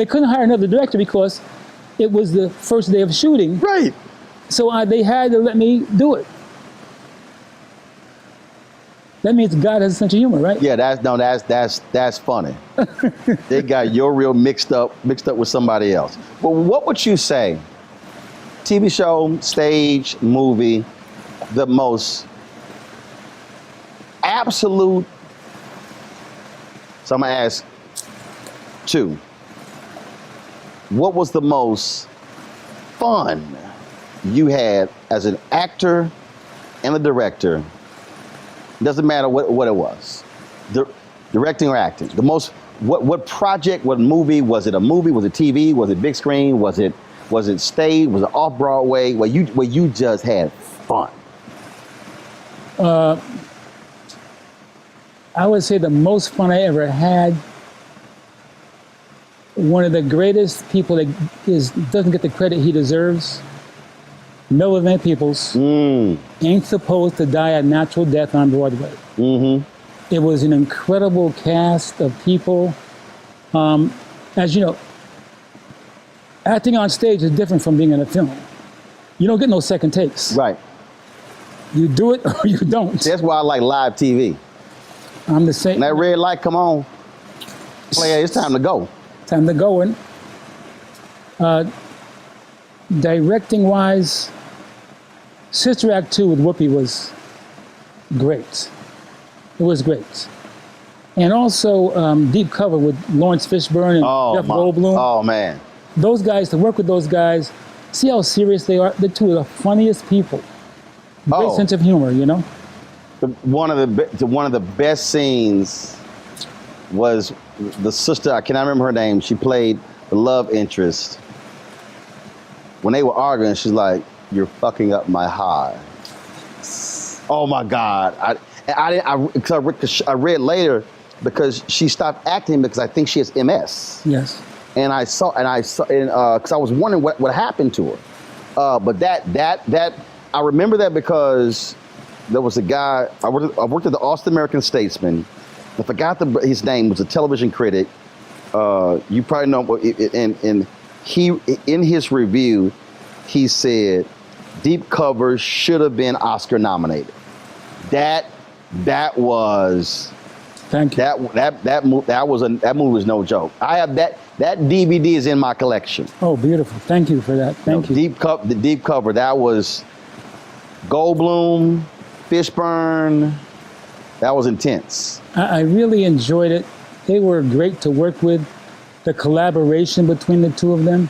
[SPEAKER 2] couldn't hire another director because it was the first day of shooting.
[SPEAKER 1] Right.
[SPEAKER 2] So they had to let me do it. That means God has a sense of humor, right?
[SPEAKER 1] Yeah, that's funny. They got your reel mixed up with somebody else. But what would you say? TV show, stage, movie, the most absolute. So I'm gonna ask two. What was the most fun you had as an actor and a director? Doesn't matter what it was, directing or acting. The most, what project, what movie? Was it a movie? Was it TV? Was it big screen? Was it stage? Was it off Broadway? Where you just had fun?
[SPEAKER 2] I would say the most fun I ever had. One of the greatest people that doesn't get the credit he deserves. Miller Van Peebles ain't supposed to die a natural death on Broadway. Mm-hmm. It was an incredible cast of people. As you know, acting on stage is different from being in a film. You don't get no second takes.
[SPEAKER 1] Right.
[SPEAKER 2] You do it or you don't.
[SPEAKER 1] That's why I like live TV.
[SPEAKER 2] I'm the same.
[SPEAKER 1] And that red light, come on. Player, it's time to go.
[SPEAKER 2] Time to go. And directing wise, Sister Act 2 with Whoopi was great. It was great. And also Deep Cover with Lawrence Fishburne and Jeff Goldblum.
[SPEAKER 1] Oh, man.
[SPEAKER 2] Those guys, to work with those guys, see how serious they are? They're two of the funniest people. Great sense of humor, you know?
[SPEAKER 1] One of the best scenes was the sister, I cannot remember her name, she played the love interest. When they were arguing, she's like, "You're fucking up my high." Oh my God! I read later because she stopped acting because I think she has MS.
[SPEAKER 2] Yes.
[SPEAKER 1] And I saw because I was wondering what happened to her. But that I remember that because there was a guy I worked at the Austin American Statesman. I forgot his name. Was a television critic. You probably know. And he in his review, he said, "Deep Cover should have been Oscar nominated." That was.
[SPEAKER 2] Thank you.
[SPEAKER 1] That movie was no joke. I have that DVD is in my collection.
[SPEAKER 2] Oh, beautiful! Thank you for that. Thank you.
[SPEAKER 1] The Deep Cover. That was Goldblum, Fishburne. That was intense.
[SPEAKER 2] I really enjoyed it. They were great to work with. The collaboration between the two of them,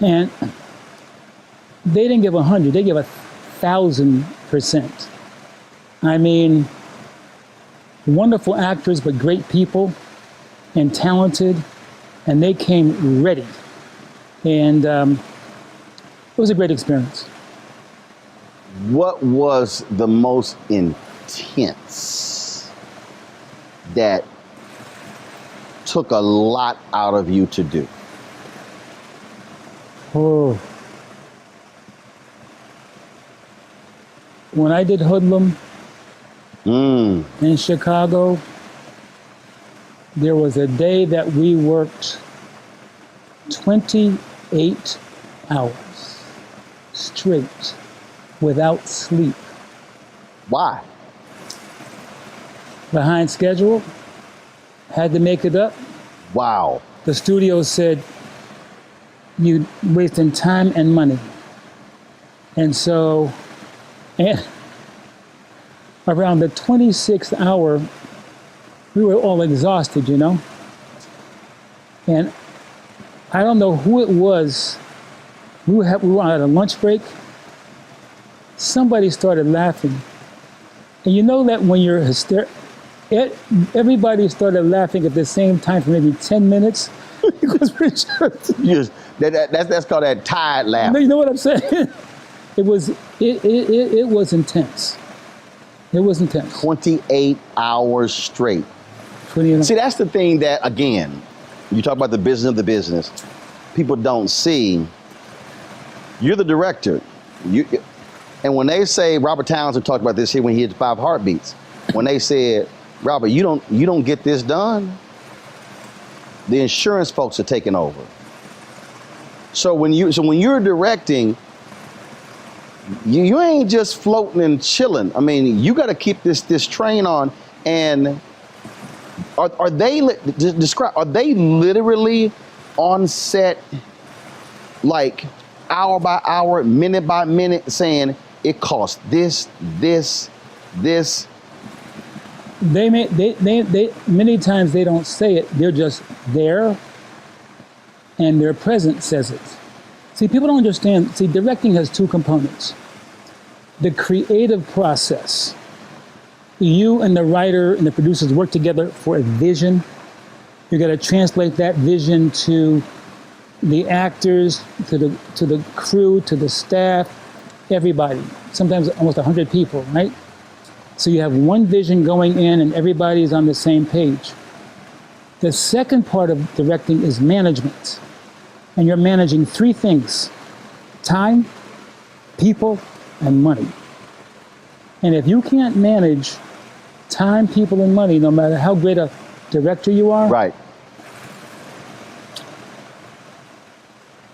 [SPEAKER 2] and they didn't give 100. They gave 1,000%. I mean, wonderful actors, but great people and talented. and they came ready. And it was a great experience.
[SPEAKER 1] What was the most intense that took a lot out of you to do?
[SPEAKER 2] Oh. When I did Hoodlum in Chicago, there was a day that we worked 28 hours straight without sleep.
[SPEAKER 1] Why?
[SPEAKER 2] Behind schedule, had to make it up.
[SPEAKER 1] Wow.
[SPEAKER 2] The studio said, "You wasting time and money." And so, and around the 26th hour, we were all exhausted, you know? And I don't know who it was. We were on a lunch break. Somebody started laughing. And you know that when you're everybody started laughing at the same time for maybe 10 minutes because we're just...
[SPEAKER 1] That's called that tired laugh.
[SPEAKER 2] You know what I'm saying? It was intense. It was intense.
[SPEAKER 1] 28 hours straight.
[SPEAKER 2] 28.
[SPEAKER 1] See, that's the thing that, again, you talk about the business of the business. People don't see. You're the director. And when they say, Robert Townsend talked about this here when he hit 5 Heartbeats. When they said, Robert, you don't get this done, the insurance folks are taking over. So when you're directing, you ain't just floating and chilling. I mean, you got to keep this train on. And are they literally on set, like hour by hour, minute by minute, saying it costs this?
[SPEAKER 2] They many times they don't say it. They're just there, and their presence says it. See, people don't understand. See, directing has 2 components. The creative process. You and the writer and the producers work together for a vision. You got to translate that vision to the actors, to the crew, to the staff, everybody. Sometimes almost 100 people, right? So you have one vision going in and everybody's on the same page. The second part of directing is management. And you're managing 3 things: time, people, and money. And if you can't manage time, people, and money, no matter how great a director you are.
[SPEAKER 1] Right.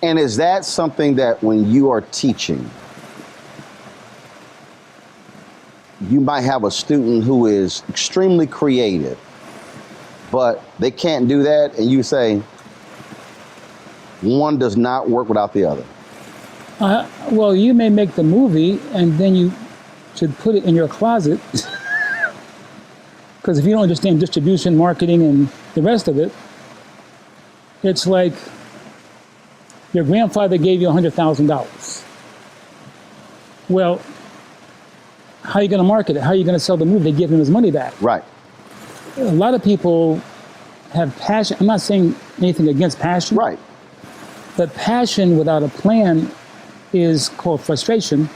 [SPEAKER 1] And is that something that when you are teaching, you might have a student who is extremely creative, but they can't do that, and you say, one does not work without the other?
[SPEAKER 2] Well, you may make the movie, and then you should put it in your closet. Because if you don't understand distribution, marketing, and the rest of it, it's like your grandfather gave you $100,000. Well, how are you going to market it? How are you going to sell the movie? They give him his money back.
[SPEAKER 1] Right.
[SPEAKER 2] A lot of people have passion. I'm not saying anything against passion.
[SPEAKER 1] Right.
[SPEAKER 2] But passion without a plan is called frustration.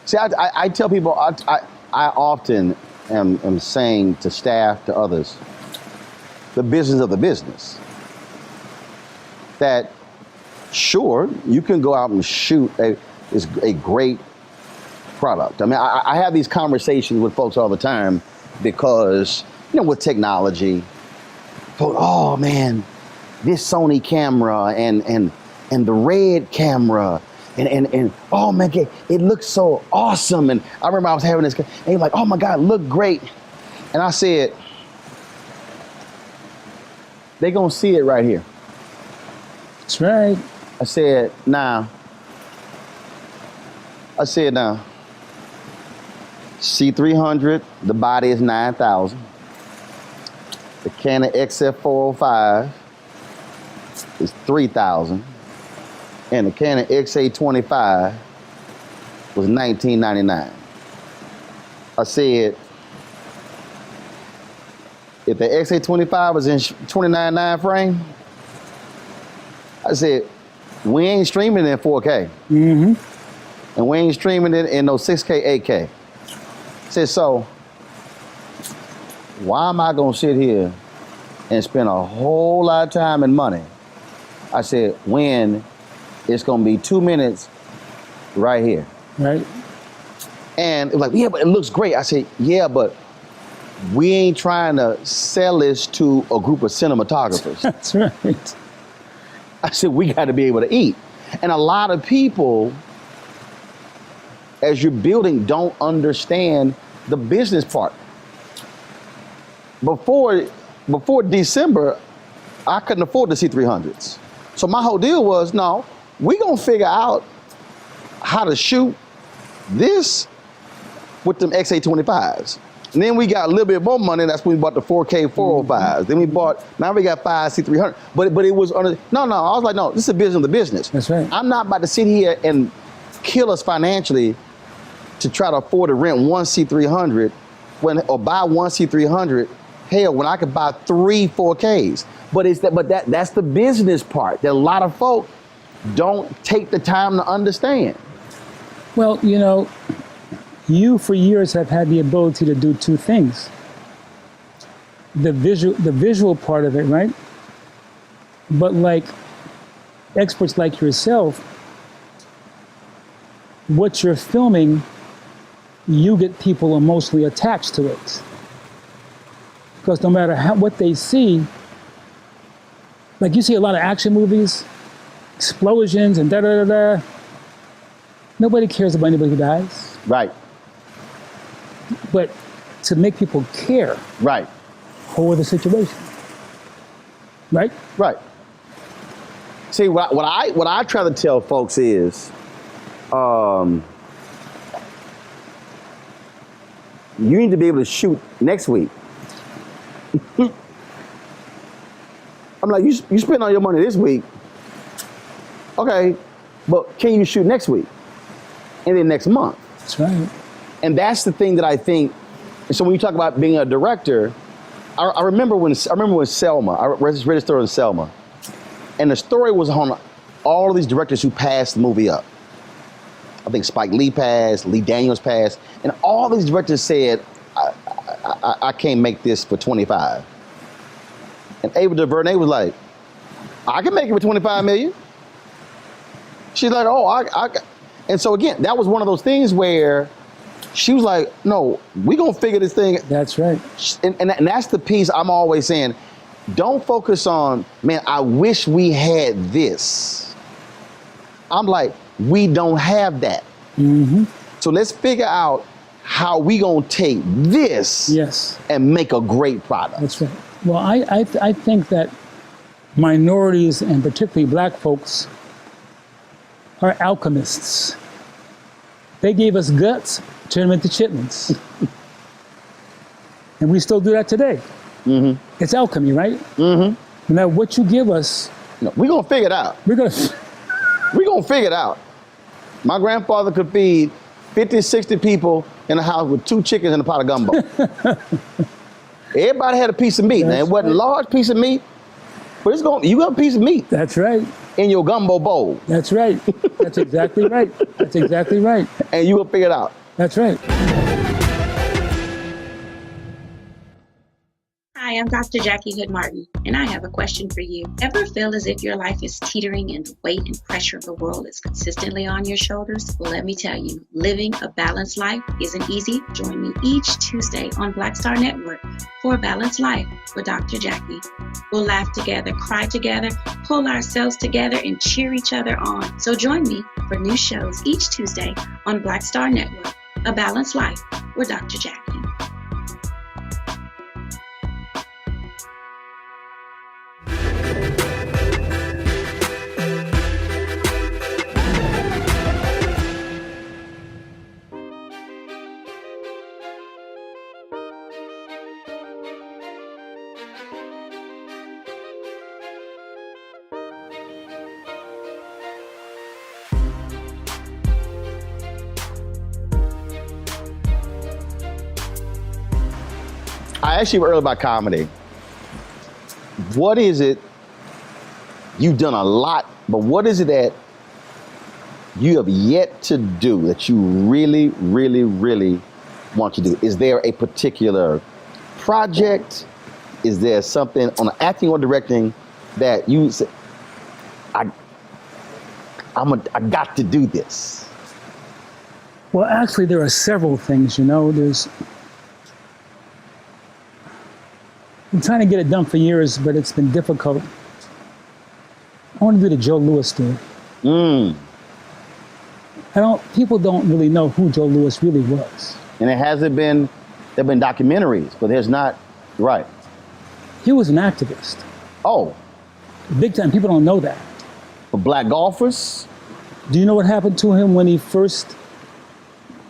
[SPEAKER 1] See, I tell people, I often am saying to staff, to others, the business of the business. That, sure, you can go out and shoot a great product. I mean, I have these conversations with folks all the time because, with technology, folks, oh man, this Sony camera and the red camera and oh man, it looks so awesome. And I remember I was having this, and he's like, oh my God, look great. And I said, they gonna see it right here.
[SPEAKER 2] That's right.
[SPEAKER 1] I said, nah. C300, the body is 9,000. The Canon XF405 is 3,000. And the Canon XA25 was $19.99. I said, if the XA25 was in 29.9 frame, I said, we ain't streaming in 4K. And we ain't streaming it in no 6K, 8K. I said, so why am I gonna sit here and spend a whole lot of time and money? I said, when it's gonna be 2 minutes right here.
[SPEAKER 2] Right.
[SPEAKER 1] And it was like, yeah, but it looks great. I said, yeah, but we ain't trying to sell this to a group of cinematographers.
[SPEAKER 2] That's right.
[SPEAKER 1] I said, we got to be able to eat. And a lot of people, as you're building, don't understand the business part. Before December, I couldn't afford the C300s. So my whole deal was, no, we gonna figure out how to shoot this with them XA25s. And then we got a little bit more money. That's when we bought the 4K 405s. Then we bought, now we got 5 C300. But it was, no, I was like, no, this is a business of the business.
[SPEAKER 2] That's right.
[SPEAKER 1] I'm not about to sit here and kill us financially to try to afford to rent one C300 or buy one C300. Hell, when I could buy 3 4Ks. But that's the business part that a lot of folk don't take the time to understand.
[SPEAKER 2] Well, you know, you for years have had the ability to do two things. The visual part of it, right? But like experts like yourself, what you're filming, you get people emotionally attached to it. Because no matter what they see, like you see a lot of action movies, explosions and da-da-da-da. Nobody cares about anybody who dies.
[SPEAKER 1] Right.
[SPEAKER 2] But to make people care,
[SPEAKER 1] Right.
[SPEAKER 2] for the situation, right?
[SPEAKER 1] Right. See, what I try to tell folks is, you need to be able to shoot next week. I'm like, you spend all your money this week, okay, but can you shoot next week? And then next month?
[SPEAKER 2] That's right.
[SPEAKER 1] And that's the thing that I think. So when you talk about being a director, I remember when Selma, I read a story on Selma, and the story was on all of these directors who passed the movie up. I think Spike Lee passed, Lee Daniels passed, and all these directors said, I can't make this for 25. And Ava DuVernay was like, I can make it for 25 million. She's like, oh, and so again, that was one of those things where she was like, no, we gonna figure this thing.
[SPEAKER 2] That's right.
[SPEAKER 1] And that's the piece I'm always saying, don't focus on, man, I wish we had this. I'm like, we don't have that.
[SPEAKER 2] Mm-hmm.
[SPEAKER 1] So let's figure out how we gonna take this and make a great product.
[SPEAKER 2] That's right. Well, I think that minorities and particularly black folks are alchemists. They gave us guts, turned them into chitlins. And we still do that today. Mm-hmm. It's alchemy, right? Mm-hmm. No matter what you give us,
[SPEAKER 1] we're gonna figure it out. We're gonna figure it out. My grandfather could feed 50, 60 people in a house with 2 chickens and a pot of gumbo. Everybody had a piece of meat. Now, it wasn't a large piece of meat, but you got a piece of meat.
[SPEAKER 2] That's right.
[SPEAKER 1] In your gumbo bowl.
[SPEAKER 2] That's right. That's exactly right. That's exactly right.
[SPEAKER 1] And you will figure it out.
[SPEAKER 2] That's right.
[SPEAKER 6] Hi, I'm Dr. Jackie Hood Martin, and I have a question for you. Ever feel as if your life is teetering and the weight and pressure of the world is consistently on your shoulders? Well, let me tell you, living a balanced life isn't easy. Join me each Tuesday on Black Star Network for A Balanced Life with Dr. Jackie. We'll laugh together, cry together, pull ourselves together, and cheer each other on. So join me for new shows each Tuesday on Black Star Network, A Balanced Life with Dr. Jackie.
[SPEAKER 1] I asked you earlier about comedy. What is it? You've done a lot, but what is it that you have yet to do that you really, really, really want to do? Is there a particular project? Is there something on the acting or directing that you say, I got to do this?
[SPEAKER 2] Well, actually, there are several things, you know. I'm trying to get it done for years, but it's been difficult. I want to do the Joe Louis story. People don't really know who Joe Louis really was.
[SPEAKER 1] And there have been documentaries, but there's not, right.
[SPEAKER 2] He was an activist.
[SPEAKER 1] Oh.
[SPEAKER 2] Big time. People don't know that.
[SPEAKER 1] For black golfers?
[SPEAKER 2] Do you know what happened to him when he first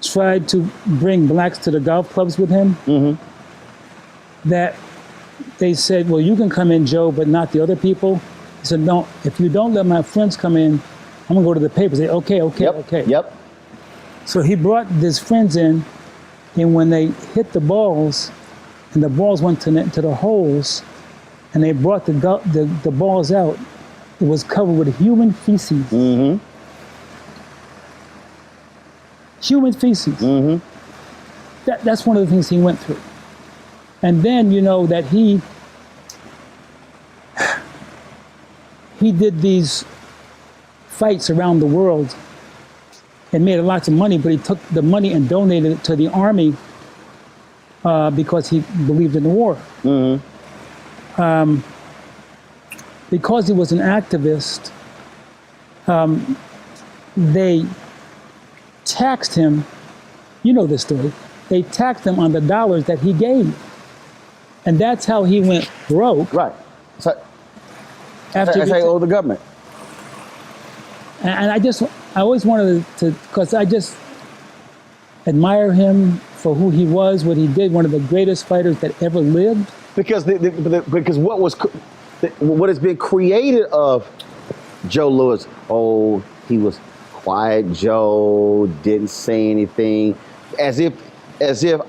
[SPEAKER 2] tried to bring blacks to the golf clubs with him? Mm-hmm. That they said, well, you can come in, Joe, but not the other people. He said, no, if you don't let my friends come in, I'm gonna go to the paper. Say, okay.
[SPEAKER 1] Yep.
[SPEAKER 2] So he brought his friends in, and when they hit the balls, and the balls went to the holes, and they brought the balls out, it was covered with human feces.
[SPEAKER 1] Mm-hmm.
[SPEAKER 2] Human feces.
[SPEAKER 1] Mm-hmm.
[SPEAKER 2] That's one of the things he went through. And then, you know, that he did these fights around the world and made lots of money, but he took the money and donated it to the army because he believed in the war.
[SPEAKER 1] Mm-hmm.
[SPEAKER 2] Because he was an activist, they taxed him. You know this story. They taxed him on the dollars that he gave. And that's how he went broke.
[SPEAKER 1] Right. So,
[SPEAKER 2] after
[SPEAKER 1] that's how you owe the government.
[SPEAKER 2] And I always wanted to, because I just admire him for who he was, what he did, one of the greatest fighters that ever lived.
[SPEAKER 1] Because because what has been created of Joe Louis, oh, he was quiet Joe, didn't say anything, as if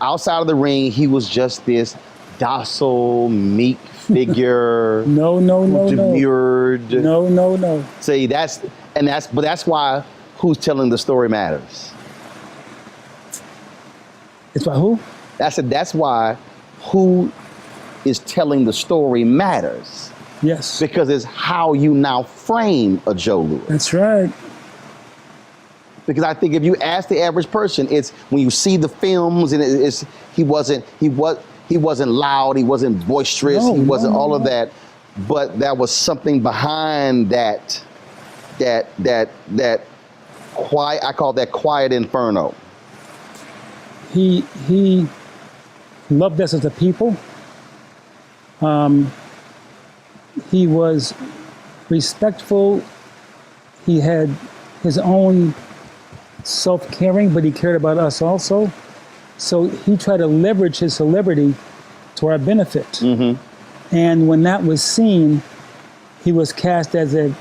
[SPEAKER 1] outside of the ring he was just this docile, meek figure.
[SPEAKER 2] No.
[SPEAKER 1] Demurred.
[SPEAKER 2] No.
[SPEAKER 1] See, that's why who's telling the story matters.
[SPEAKER 2] It's by who?
[SPEAKER 1] That's why who is telling the story matters.
[SPEAKER 2] Yes.
[SPEAKER 1] Because it's how you now frame a Joe Louis.
[SPEAKER 2] That's right.
[SPEAKER 1] Because I think if you ask the average person, it's when you see the films and he wasn't loud, he wasn't boisterous, he wasn't all of that, but there was something behind that quiet. I call that quiet inferno.
[SPEAKER 2] He loved us as a people. He was respectful. He had his own self-caring, but he cared about us also. So he tried to leverage his celebrity to our benefit. Mm-hmm. And when that was seen, he was cast as a,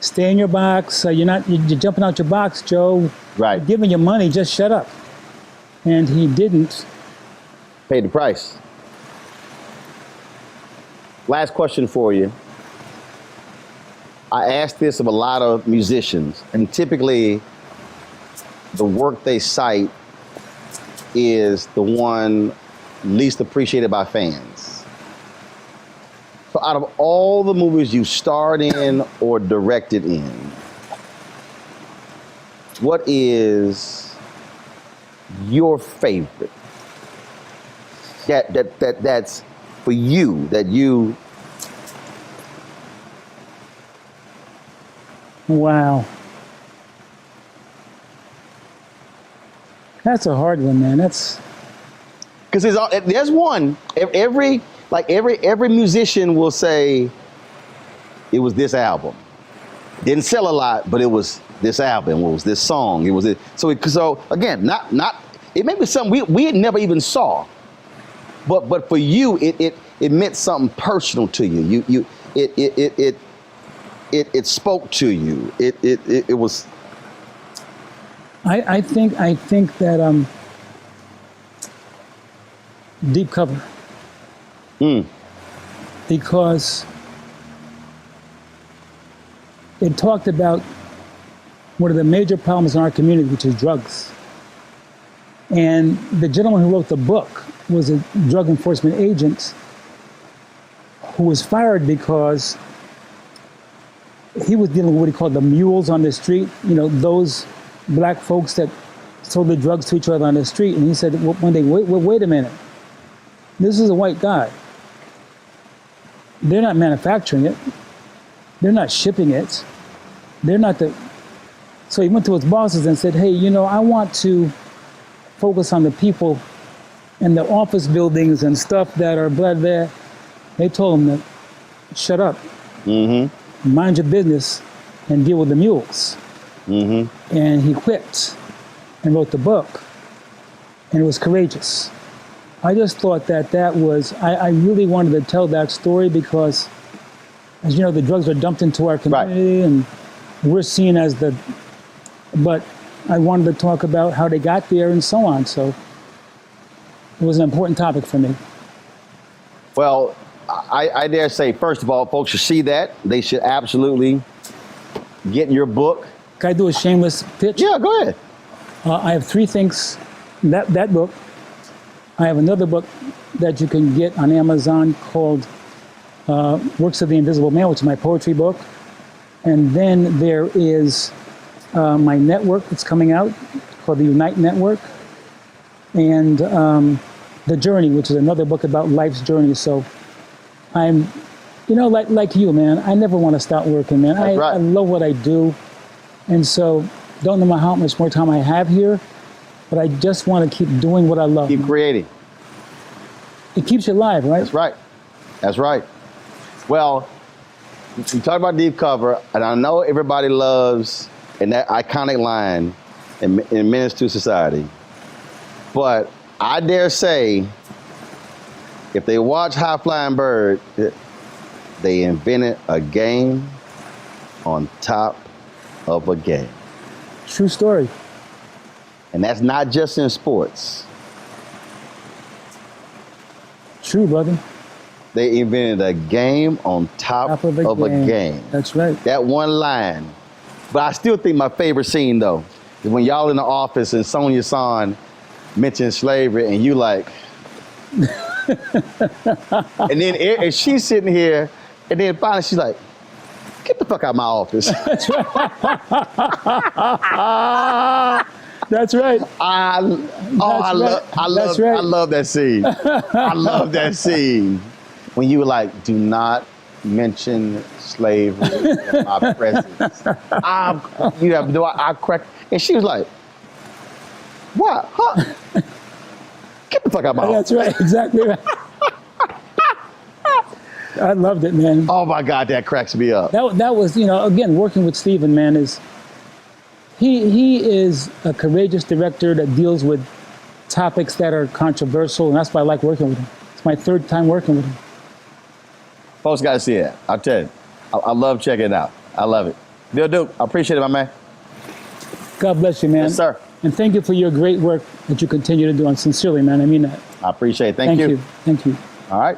[SPEAKER 2] stay in your box. You're jumping out your box, Joe.
[SPEAKER 1] Right.
[SPEAKER 2] You're giving your money, just shut up. And he didn't.
[SPEAKER 1] Paid the price. Last question for you. I ask this of a lot of musicians, and typically the work they cite is the one least appreciated by fans. So out of all the movies you starred in or directed in, what is your favorite? That's for you, that you...
[SPEAKER 2] Wow. That's a hard one, man. That's...
[SPEAKER 1] Because there's one, every musician will say, it was this album. Didn't sell a lot, but it was this album, it was this song, it was it. So again, not it may be something we had never even saw. But for you, it meant something personal to you. It spoke to you. It was.
[SPEAKER 2] I think that Deep Cover. Because it talked about one of the major problems in our community, which is drugs. And the gentleman who wrote the book was a drug enforcement agent who was fired because he was dealing with what he called the mules on the street, you know, those black folks that sold the drugs to each other on the street. And he said one day, wait a minute, this is a white guy. They're not manufacturing it. They're not shipping it. They're not the... So he went to his bosses and said, hey, you know, I want to focus on the people in the office buildings and stuff that are blah, blah. They told him to shut up, mind your business, and deal with the mules. And he quit and wrote the book, and it was courageous. I just thought that was, I really wanted to tell that story because, as you know, the drugs are dumped into our community, and we're seen as the, but I wanted to talk about how they got there and so on. So it was an important topic for me.
[SPEAKER 1] Well, I dare say, first of all, folks should see that. They should absolutely get your book.
[SPEAKER 2] Can I do a shameless pitch?
[SPEAKER 1] Yeah, go ahead.
[SPEAKER 2] I have 3 things. That book. I have another book that you can get on Amazon called Works of the Invisible Man, which is my poetry book. And then there is my network that's coming out called the Unite Network. And The Journey, which is another book about life's journey. So I'm, you know, like you, man, I never want to stop working, man. I love what I do. And so don't know how much more time I have here, but I just want to keep doing what I love.
[SPEAKER 1] Keep creating.
[SPEAKER 2] It keeps you alive, right?
[SPEAKER 1] That's right. That's right. Well, you talk about Deep Cover, and I know everybody loves and that iconic line in Menace to Society. But I dare say, if they watch High Flying Bird, they invented a game on top of a game.
[SPEAKER 2] True story.
[SPEAKER 1] And that's not just in sports.
[SPEAKER 2] True, brother.
[SPEAKER 1] They invented a game on top of a game.
[SPEAKER 2] That's right.
[SPEAKER 1] That one line. But I still think my favorite scene, though, is when y'all in the office and Sonia Son mentions slavery and you like... and then and she's sitting here, and then finally she's like, get the fuck out of my office.
[SPEAKER 2] That's right. That's right.
[SPEAKER 1] I love that scene. I love that scene. When you were like, do not mention slavery in my presence. I cracked, and she was like, what? Huh? Get the fuck out of my office.
[SPEAKER 2] That's right, exactly right. I loved it, man.
[SPEAKER 1] Oh my God, that cracks me up.
[SPEAKER 2] That was, you know, again, working with Steven, man, is he is a courageous director that deals with topics that are controversial, and that's why I like working with him. It's my 3rd time working with him.
[SPEAKER 1] Folks got to see it. I'll tell you. I love checking it out. I love it. Bill Duke, I appreciate it, my man.
[SPEAKER 2] God bless you, man.
[SPEAKER 1] Yes, sir.
[SPEAKER 2] And thank you for your great work that you continue to do. And sincerely, man, I mean that.
[SPEAKER 1] I appreciate it. Thank you.
[SPEAKER 2] Thank you.
[SPEAKER 1] All right.